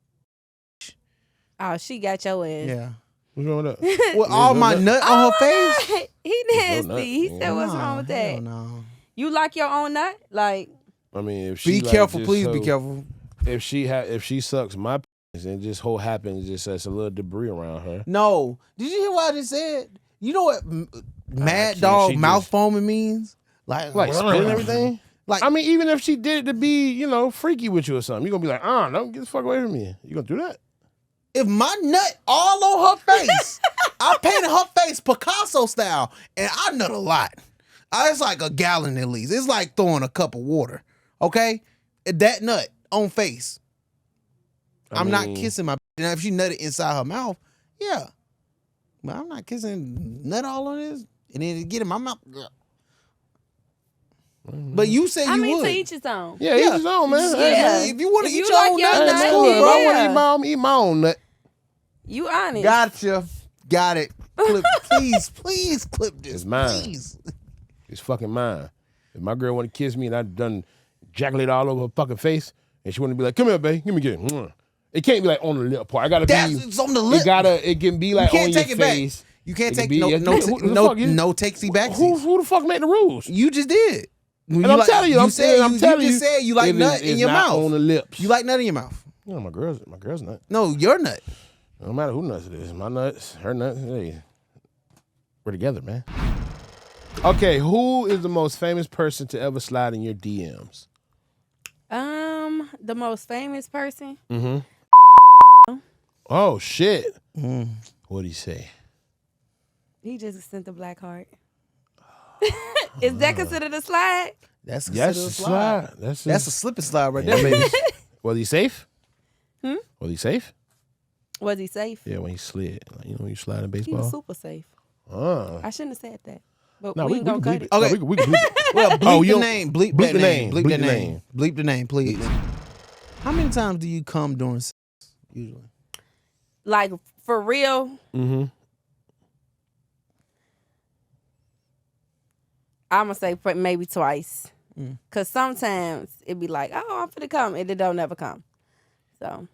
B: Oh, she got your ass.
C: yeah,
A: What's wrong with that?
C: with all my nut on her face.
B: He nasty. He said, "What's wrong with that?
C: Hell no.
B: You like your own nut? Like,
A: I mean, if she
C: Be
A: like,
C: careful,
A: just
C: please
A: so,
C: be careful.
A: If she sucks my penis and just whole happens, just there's a little debris around her.
C: No, did you hear what I just said? You know what mad
A: can't.
C: dog
A: She
C: mouth
A: just-
C: foaming means?
A: Like spitting everything.
C: Like,
A: I mean, even if she did it to be, freaky with you or something, you're gonna be like, don't get the fuck away from me. You gonna do that?
C: if my nut all on her face, I painted her face Picasso style, and I nut a lot. It's like a gallon at least. It's like throwing a cup of water. Okay, that nut on face. I'm not kissing my. Now if she nutted inside her mouth, yeah, but I'm not kissing nut all on this, and then get in my mouth. But you said you would.
B: to each his own.
A: Yeah, each his own, man.
B: Yeah.
C: If you want to
B: If
C: eat
B: you
C: your
B: like
C: own
B: your
C: nut,
B: nut,
C: that's cool,
B: yeah.
C: bro.
A: I want to eat my own nut.
B: You honest.
C: Gotcha. Got it. Clip, please clip this.
A: It's mine.
C: Please.
A: It's fucking mine. If my girl want to kiss me and I done ejaculate all over her fucking face, and she want to be like, "Come here, babe, give me get it." It can't be like on the lip part. I gotta
C: It's on the lip.
A: It can be like
C: You can't
A: on your
C: take it
A: face.
C: back. You can't
A: It
C: take
A: can be-
C: no takesy backsies.
A: Who the fuck made the rules?
C: You just did.
A: And I'm telling you,
C: you
A: telling
C: just said you like nut in your
A: not
C: mouth.
A: on the lips.
C: You like nut in your mouth.
A: my girl's nut.
C: No, your nut.
A: No matter who nuts it is, my nuts, her nuts, hey, we're together, man. Okay, who is the most famous person to ever slide in your DMs?
B: The most famous person.
A: Mm-hmm. Oh shit! What'd he say?
B: He just sent the black heart. Is that considered a slide?
C: That's
A: Yes,
C: considered a slide.
A: That's
C: That's a slip and slide right there, baby.
A: Was he safe? Was he safe?
B: Was he safe?
A: Yeah, when he slid, like, when you slide in
B: He
A: baseball.
B: was super safe.
A: Ah.
B: I shouldn't have said that. But
A: No,
B: we
A: we
B: ain't gonna
A: can
B: cut
A: bleep
B: it.
A: it.
C: Okay.
A: No, we can bleep it.
C: Well, bleep
A: Oh,
C: the
A: you don't-
C: name. Bleep
A: bleep
C: that
A: the
C: name.
A: name.
C: Bleep
A: Bleep
C: that
A: the
C: name.
A: name.
C: Bleep the name, please. How many times do you come during sex, usually?
B: Like, for real,
A: Mm-hmm.
B: I'm going to say maybe twice. Because sometimes it be like, oh, I'm finna come, and it don't never come. So,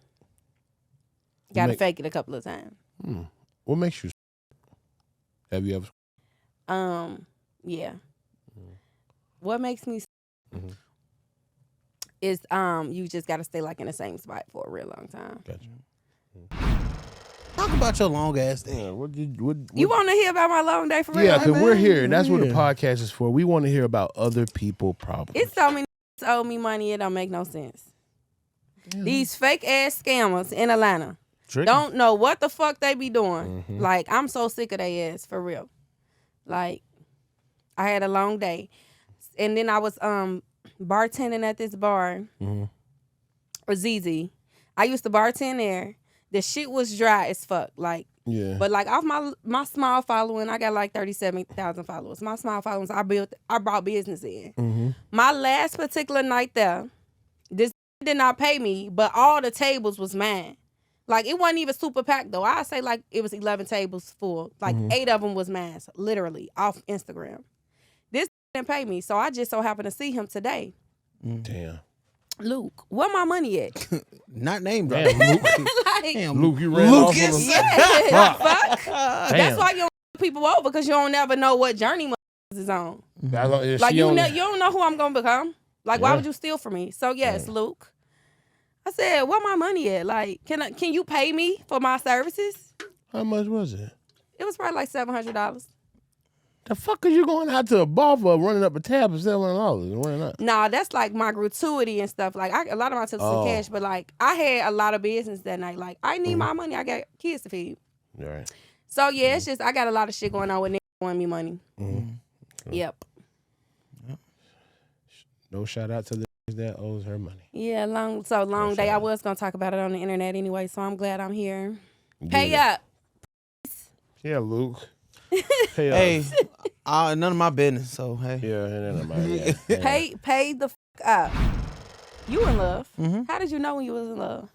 B: got to fake it a couple of times.
A: What makes you? Have you ever?
B: Yeah. What makes me is you just got to stay like in the same spot for a real long time.
A: Gotcha.
C: Talk about your long ass day.
A: Yeah, what
B: You want to hear about my long day for real?
A: Yeah, because we're here. That's what the
C: Yeah.
A: podcast is for. We want to hear about other people's problems.
B: It's so many owe me money, it don't make no sense.
A: Yeah.
B: These fake ass scammers in Atlanta don't know what the fuck they be doing.
A: Mhm.
B: Like, I'm so sick of their ass, for real. Like, I had a long day. And then I was bartending at this bar, or ZZ. I used to bartend there. The shit was dry as fuck. Like,
A: Yeah.
B: but like off my small following, I got like 37,000 followers. My small followings, I brought business in. My last particular night there, this did not pay me, but all the tables was mine. Like, it wasn't even super packed though. I say like it was 11 tables full. Like 8 of them was mine, literally off Instagram. This didn't pay me, so I just so happened to see him today.
A: Damn.
B: Luke, where my money at?
C: Not named
A: Damn, Luke.
B: Like,
C: Damn.
A: Luke, you ran off
C: Lucas.
A: on him.
B: yeah, fuck.
A: Damn.
B: That's why you don't people over, because you don't never know what journey is on. Like, you don't know who I'm gonna become. Like, why would you steal from me? So yes, Luke. I said, where my money at? Like, can you pay me for my services?
A: How much was it?
B: It was probably like $700.
A: The fuck are you going out to a bar for running up a tab for $700 and running up?
B: Nah, that's like my gratuity and stuff. Like, a lot of my tips are cash, but like, I had a lot of business that night. Like, I need my money. I got kids to feed.
A: All right.
B: So yeah, it's just I got a lot of shit going on with niggas wanting me money. Yep.
A: No shout out to the that owes her money.
B: Yeah, long day. I was gonna talk about it on the internet anyway, so I'm glad I'm here. Pay
A: Yeah.
B: up.
A: Yeah, Luke. Pay
C: Hey,
A: up.
C: none of my business. So hey.
A: Yeah, none of mine.
B: Pay the fuck up. You in love? How did you know when you was in love?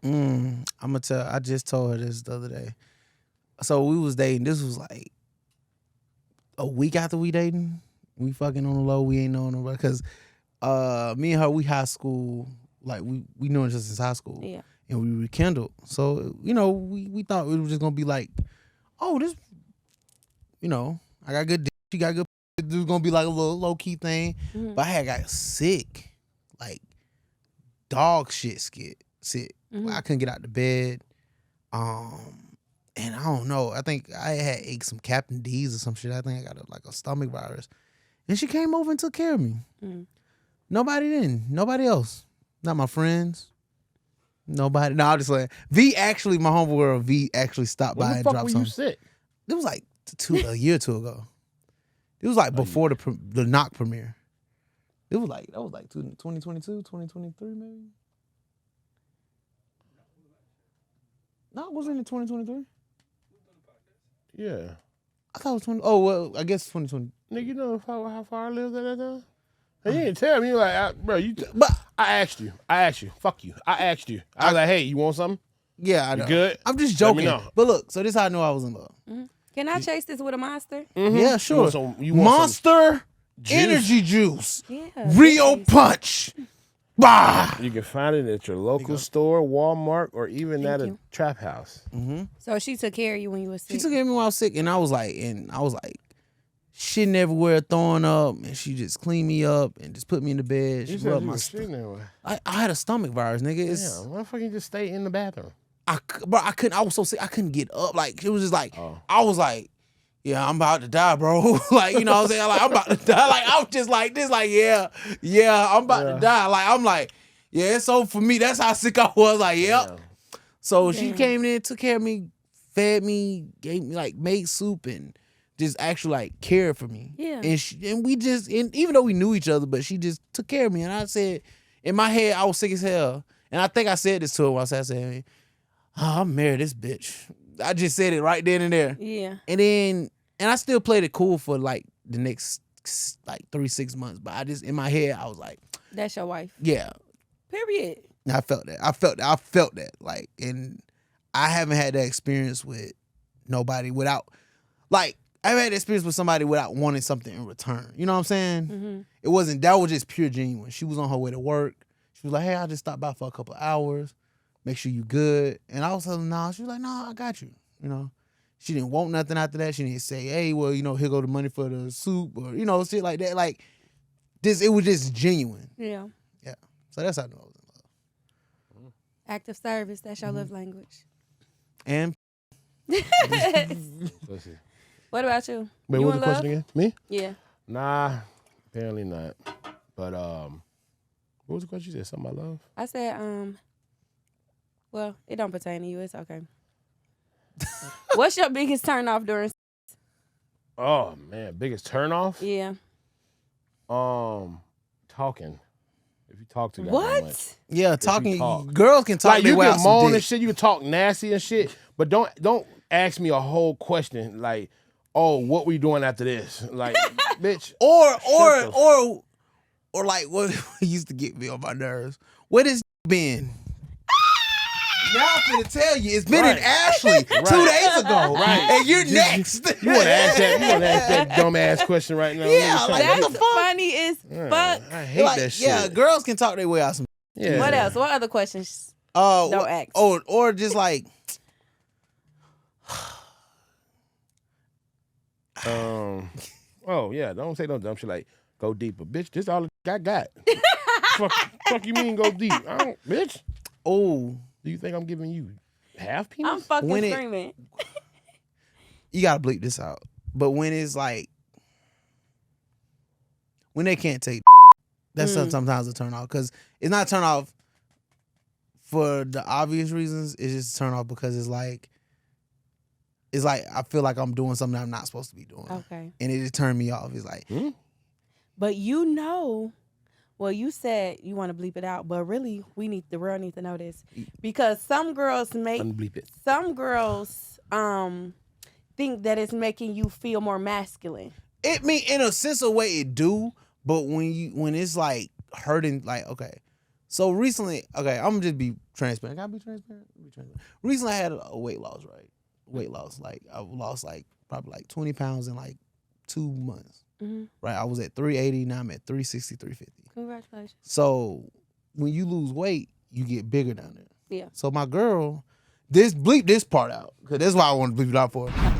C: I'm gonna tell. I just told her this the other day. So we was dating. This was like a week after we dating. We fucking on the low. We ain't knowing nobody because me and her, we high school. Like we knew each other since high school.
B: Yeah.
C: And we rekindled. So we thought it was just gonna be like, oh, this, I got good dick, she got good. It was gonna be like a little low key thing. But I had got sick, like dog shit sick. I couldn't get out the bed. And I don't know. I think I had ate some Captain D's or some shit. I think I got a stomach virus. And she came over and took care of me. Nobody else. Not my friends. Nobody. No, I'm just like V. Actually, my homegirl V actually stopped by and dropped something.
A: When the fuck were you sick?
C: It was like a year or two ago. It was like before the knock premiere. It was like 2022, 2023 maybe. No, it wasn't in 2023.
A: Yeah.
C: I thought it was 20. Oh well, I guess 2020.
A: Nigga, you know how far I lived at that time? And you didn't tell me. You like, bro,
C: But
A: I asked you. Fuck you. I asked you. I was like, hey, you want something?
C: yeah, I know.
A: good?
C: I'm just
A: Let me
C: joking.
A: know.
C: But look, so this is how I knew I was in love.
B: Can I chase this with a monster?
C: Yeah, sure.
A: You want some
C: Monster
A: juice?
C: Energy juice.
B: Yeah.
C: Rio Punch. Bah.
A: You can find it at your local store, Walmart, or even at a
B: you.
A: trap house.
B: So she took care of you when you was sick.
C: She took care of me when I was sick, and I was like, shitting everywhere, throwing up, and she just cleaned me up and just put me in the bed. She
A: You said
C: rubbed
A: you
C: my
A: was
C: stomach.
A: sitting there.
C: I had a stomach virus, nigga.
A: Yeah, why the fuck you just stay in the bathroom?
C: I couldn't. I was so sick. I couldn't get up. Like it was just like I was like, yeah, I'm about to die, bro. Like you know what I'm saying? Like I'm about to die. Like I was just like this. Like yeah, I'm about to die. Like I'm like yeah. So for me, that's how sick I was. Like yep.
A: Yeah.
C: So she came in, took care of me, fed me, gave me like made soup and just actually like cared for me.
B: Yeah.
C: And we just even though we knew each other, but she just took care of me. And I said in my head I was sick as hell. And I think I said this to her once. I said, oh, I'm married this bitch. I just said it right then and there.
B: Yeah.
C: And I still played it cool for like the next like 3-6 months. But I just in my head I was like,
B: That's your wife.
C: yeah.
B: Period.
C: I felt that. I felt that. Like, and I haven't had that experience with nobody without, like, I haven't had that experience with somebody without wanting something in return. You know what I'm saying? It wasn't, that was just pure genuine. She was on her way to work. She was like, hey, I just stopped by for a couple of hours. Make sure you good. And I was telling her, nah. She was like, nah, I got you. You know? She didn't want nothing after that. She didn't say, hey, well, here go the money for the soup or, shit like that. Like, it was just genuine.
B: Yeah.
C: Yeah. So that's how I knew I was in love.
B: Active service. That's your love language.
C: And
A: Let's see.
B: What about you?
A: Wait,
B: You
A: what's
B: in
A: the question
B: love?
A: again? Me?
B: Yeah.
A: Nah, apparently not. But What was the question you said? Something I love?
B: I said, well, it don't pertain to you. It's okay. What's your biggest turn off during?
A: Oh man, biggest turn off?
B: Yeah.
A: Talking. If you talk to that
B: What?
A: much.
C: Yeah, talking.
A: talk.
C: Girls can talk.
A: Like
C: their
A: you
C: way out
A: can
C: some
A: moan
C: dick.
A: and shit, you can talk nasty and shit, but don't ask me a whole question like, oh, what we doing after this? Like, bitch.
C: Or like what used to get me on my nerves. Where this been? Now I'm finna tell you, it's been in Ashley 2 days ago.
A: Right.
C: And you're next.
A: You wanna ask that dumb ass question right now?
C: Yeah,
A: Nigga
C: like,
A: trying to-
C: what
B: That's
C: the fuck?
B: funny as fuck.
A: I hate
C: Like,
A: that shit.
C: yeah, girls can talk their way out some.
A: Yeah.
B: What else? What other questions?
C: Don't
B: ask.
C: Or just like,
A: Oh yeah, don't say no dumb shit like go deeper, bitch. This all I got. fuck you mean go deep? I don't, bitch.
C: oh,
A: Do you think I'm giving you half
B: I'm
A: penis?
B: fucking
C: When it-
B: screaming.
C: you gotta bleep this out. But when it's like, when they can't take, that's sometimes a turn off. Because it's not a turn off for the obvious reasons. It's just a turn off because it's like I feel like I'm doing something I'm not supposed to be doing.
B: Okay.
C: And it just turned me off. It's like,
B: But you know, well, you said you want to bleep it out, but really, the world needs to know this because some girls
A: Unbleep it.
B: some girls think that it's making you feel more masculine.
C: it mean in a sense of way it do, but when it's like hurting, like, okay. So recently, okay, I'm gonna just be transparent. Can I be transparent? Be transparent. Recently I had a weight loss, right? Weight loss. Like I lost like probably like 20 pounds in like 2 months.
B: Mm-hmm.
C: Right? I was at 380, now I'm at 360, 350.
B: Congratulations.
C: So when you lose weight, you get bigger down there.
B: Yeah.
C: So my girl, bleep this part out, because that's why I want to bleep it out for her.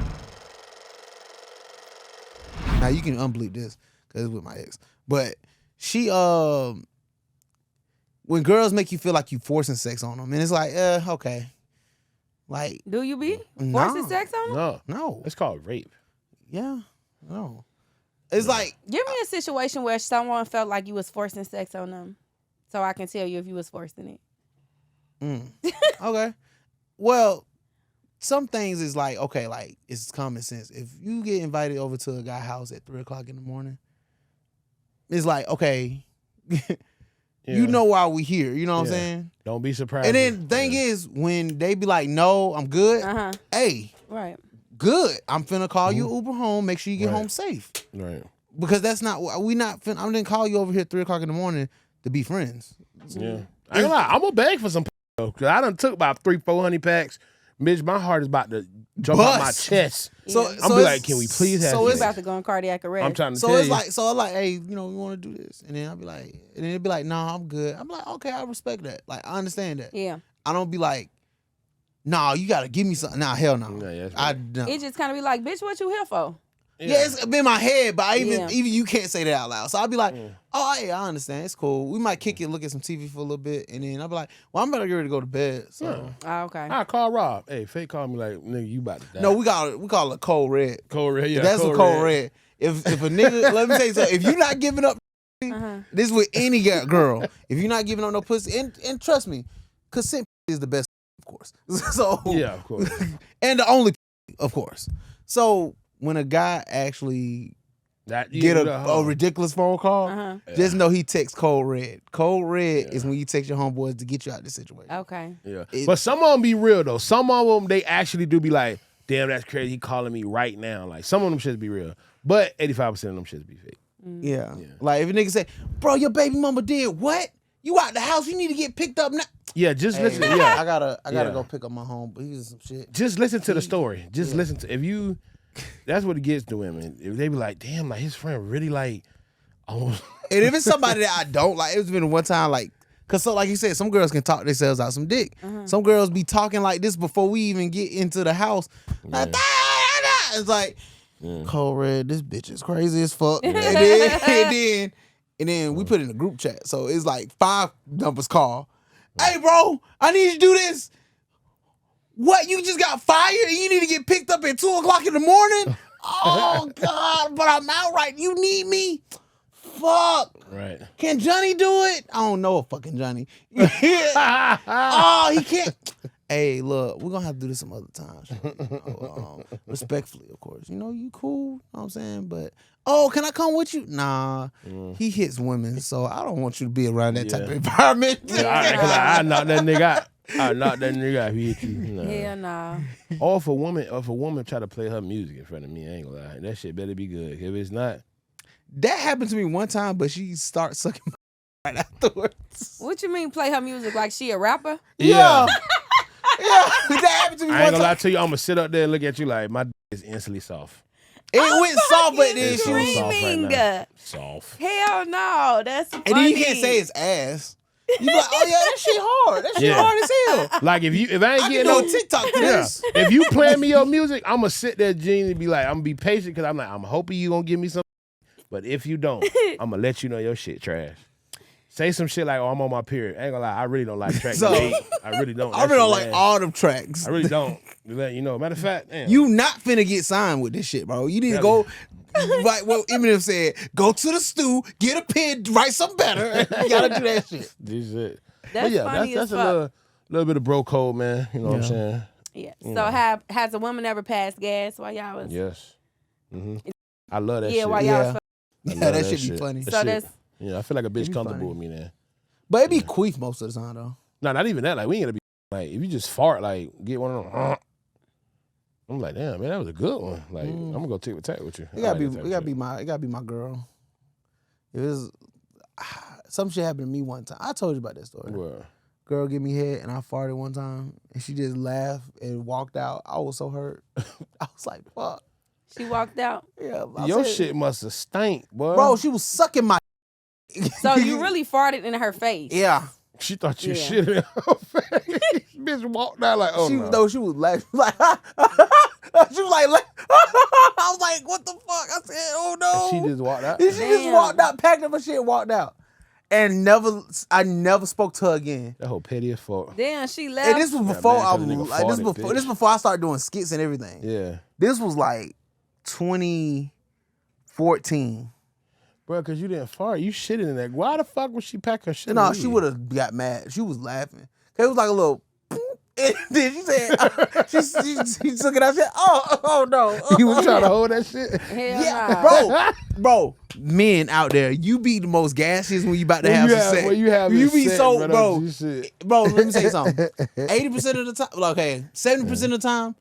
C: Now you can unbleep this, because it's with my ex. But she, when girls make you feel like you forcing sex on them, and it's like, okay. Like,
B: Do you be
C: No.
B: forcing sex on them?
C: no.
A: It's called rape.
C: Yeah, no. It's like,
B: Give me a situation where someone felt like you was forcing sex on them, so I can tell you if you was forcing it.
C: okay. Well, some things is like, okay, like it's common sense. If you get invited over to a guy's house at 3:00 in the morning, it's like, okay, you know why we here. You know what I'm saying?
A: Don't be surprised.
C: And then the thing is, when they be like, no, I'm good. Hey,
B: Right.
C: good. I'm finna call you Uber home. Make sure you get home safe.
A: Right.
C: Because that's not, we not finna, I didn't call you over here at 3:00 in the morning to be friends.
A: Yeah. I ain't gonna lie, I'm gonna beg for some though, cause I done took about 300-400 packs. Bitch, my heart is about to jump out my chest.
C: So,
B: Yeah.
A: I'm be like, can we please have
C: so
B: You
A: this?
B: about to go in cardiac arrest.
A: I'm trying to
C: So
A: tell
C: it's
A: you.
C: like, so I'm like, hey, you know, we want to do this, and then I'll be like, and then it'd be like, no, I'm good. I'm like, okay, I respect that. Like, I understand that.
B: Yeah.
C: I don't be like, nah, you gotta give me something. Nah, hell no.
A: Yeah, that's
C: I
A: right.
C: don't.
B: It just kind of be like, bitch, what you here for?
C: Yeah, it's been in my head, but
B: Yeah.
C: even you can't say that out loud. So I'll be like, oh, yeah, I understand. It's cool. We might kick it, look at some TV for a little bit, and then I'll be like, well, I'm about to get ready to go to bed. So
B: Okay.
A: I call Rob. Hey, fake call me like, nigga, you about to die.
C: no, we call it cold red.
A: Cold red. Yeah,
C: That's a cold red. If a nigga, let me tell you something. If you're not giving up, this with any girl. If you're not giving up no pussy, and trust me, consent is the best, of course. So
A: Yeah, of course.
C: and the only, of course. So when a guy actually
A: That
C: get a ridiculous phone call, just know he texts cold red. Cold red is when you text your homeboys to get you out of this situation.
B: Okay.
A: Yeah. But some of them be real though. Some of them they actually do be like, damn, that's crazy. He calling me right now. Like some of them shits be real, but 85% of them shits be fake.
C: Yeah. Like if a nigga say, bro, your baby mama did what? You out the house? You need to get picked up now.
A: Yeah, just listen.
C: Hey,
A: Yeah,
C: I gotta
A: Yeah.
C: go pick up my home, but he's some shit.
A: just listen to the story. Just listen to if you. That's what it gets to women. If they be like, damn, like his friend really like, almost.
C: And if it's somebody that I don't like, it's been one time like, cause so like you said, some girls can talk themselves out some dick. Some girls be talking like this before we even get into the house. Like, it's like, cold red, this bitch is crazy as fuck. And then we put it in a group chat. So it's like 5 numbers call. Hey bro, I need you to do this. What, you just got fired and you need to get picked up at 2:00 in the morning? Oh God, but I'm out right. You need me? fuck?
A: Right.
C: Can Johnny do it? I don't know a fucking Johnny. Oh, he can't. Hey, look, we're gonna have to do this some other times. Respectfully, of course. You know, you cool, you know what I'm saying? But can I come with you? Nah. He hits women, so I don't want you to be around that type of environment.
A: I knock that nigga out. I knock that nigga out if he hit you. Nah.
B: Hell nah.
A: Or if a woman try to play her music in front of me, I ain't gonna lie. That shit better be good. If it's not,
C: That happened to me one time, but she started sucking my right afterwards.
B: What you mean play her music like she a rapper?
C: Yeah. Yeah, that happened to me
A: I
C: one
A: ain't gonna
C: time.
A: lie to you. I'm gonna sit up there and look at you like my d- is instantly soft.
C: It went soft, but then
A: It's
C: she
A: so
C: was
A: soft right
B: Screaming.
A: now. Soft.
B: Hell no, that's funny.
C: and then you can't say it's ass. You be like, oh yeah, that shit hard. That shit
A: Yeah.
C: hard as hell.
A: Like if I ain't
C: I
A: getting
C: can
A: no
C: do a TikTok to
A: Yeah.
C: this.
A: If you playing me your music, I'm gonna sit there, Gene, and be like, I'm gonna be patient because I'm hoping you gonna give me some. But if you don't, I'm gonna let you know your shit trash. Say some shit like, "Oh, I'm on my period." I ain't gonna lie, I really don't like track
C: So-
A: 8. I really don't.
C: I
A: That
C: really don't
A: shit
C: like
A: mad.
C: all them tracks.
A: I really don't. To let you know. Matter of fact, damn.
C: You not finna get signed with this shit, bro. You need to go, like what Eminem said, go to the stew, get a pen, write something better. You gotta do that shit.
A: This shit.
B: That's
A: But yeah,
B: funny
A: that's
B: as
A: a
B: fuck.
A: little bit of bro code, man. You know what I'm saying?
B: Yeah. So has a woman ever passed gas while y'all was?
A: Yes. I love that
B: Yeah,
A: shit.
B: while y'all
C: Yeah.
B: was.
C: Yeah,
A: love
C: that shit be funny.
A: That
B: So
A: shit-
B: that's
A: Yeah, I feel like a bitch
C: It be
A: comfortable
C: funny.
A: with me then.
C: But it be queef most of the time though.
A: No, not even that. Like, we ain't gonna be like, if you just fart, like, get one of them. I'm like, damn, man, that was a good one. Like, I'm gonna go tick with tack with you.
C: It gotta be my girl. It was some shit happened to me one time. I told you about that story.
A: Well,
C: Girl give me head and I farted one time and she just laughed and walked out. I was so hurt. I was like, fuck.
B: she walked out.
C: Yeah, I
A: your
C: said-
A: shit must have stank, boy.
C: Bro, she was sucking my
B: So you really farted in her face.
C: Yeah.
A: She thought you
B: Yeah.
A: shit in her face. Bitch walked out like, oh
C: she
A: no.
C: she was laughing like she was like I was like, what the fuck? I said, oh no.
A: She just walked out.
C: And she just
B: Damn.
C: walked out, packed up her shit, and walked out. And I never spoke to her again.
A: That whole petty as fuck.
B: Damn, she left.
C: And this was before
A: man, 'cause the nigga
C: like
A: farted,
C: this
A: bitch.
C: before I started doing skits and everything.
A: Yeah.
C: This was like 2014.
A: Bro, because you didn't fart. You shitted in that. Why the fuck would she pack her shit?
C: No,
A: in
C: she
A: you?
C: would have got mad. She was laughing. It was like a little. And then she said, she took it out. She said, oh no.
A: You was trying to hold that shit?
B: Hell
C: Yeah, bro, men out there, you be the most gaseous when you about to
A: When
C: have
A: you
C: some
A: have-
C: sex.
A: when you have
C: you
A: it
C: be
A: set,
C: so,
A: bro,
C: bro.
A: you shit.
C: Bro, let me tell you something. 80% of the time, okay, 70% of the time,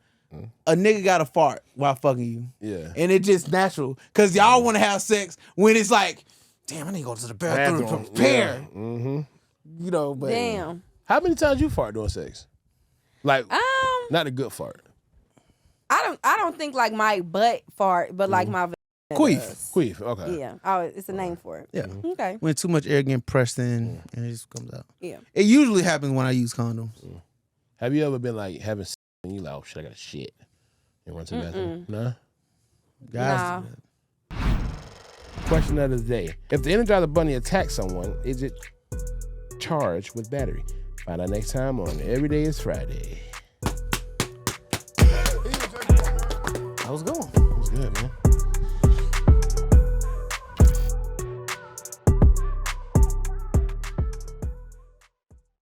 C: a nigga got to fart while fucking you.
A: Yeah.
C: And it's just natural. Because y'all want to have sex when it's like, damn, I need to go to the bathroom to prepare.
A: Yeah. Mm-hmm.
C: You know, but.
B: Damn.
A: How many times you fart during sex? Like, not a good fart.
B: I don't think like my butt fart, but like my
C: Queef.
B: does.
A: Queef, okay.
B: Yeah. Oh, it's a name for it.
C: Yeah.
B: Okay.
C: When too much air getting pressed in and it just comes out.
B: Yeah.
C: It usually happens when I use condoms.
A: Have you ever been like having sex and you like, oh shit, I got to shit. And run to the bathroom? Nah?
C: Guys,
B: Nah.
C: do that.
A: Question of the day. If the Energizer Bunny attacks someone, is it charged with battery? Find out next time on Every Day is Friday.
C: I was going.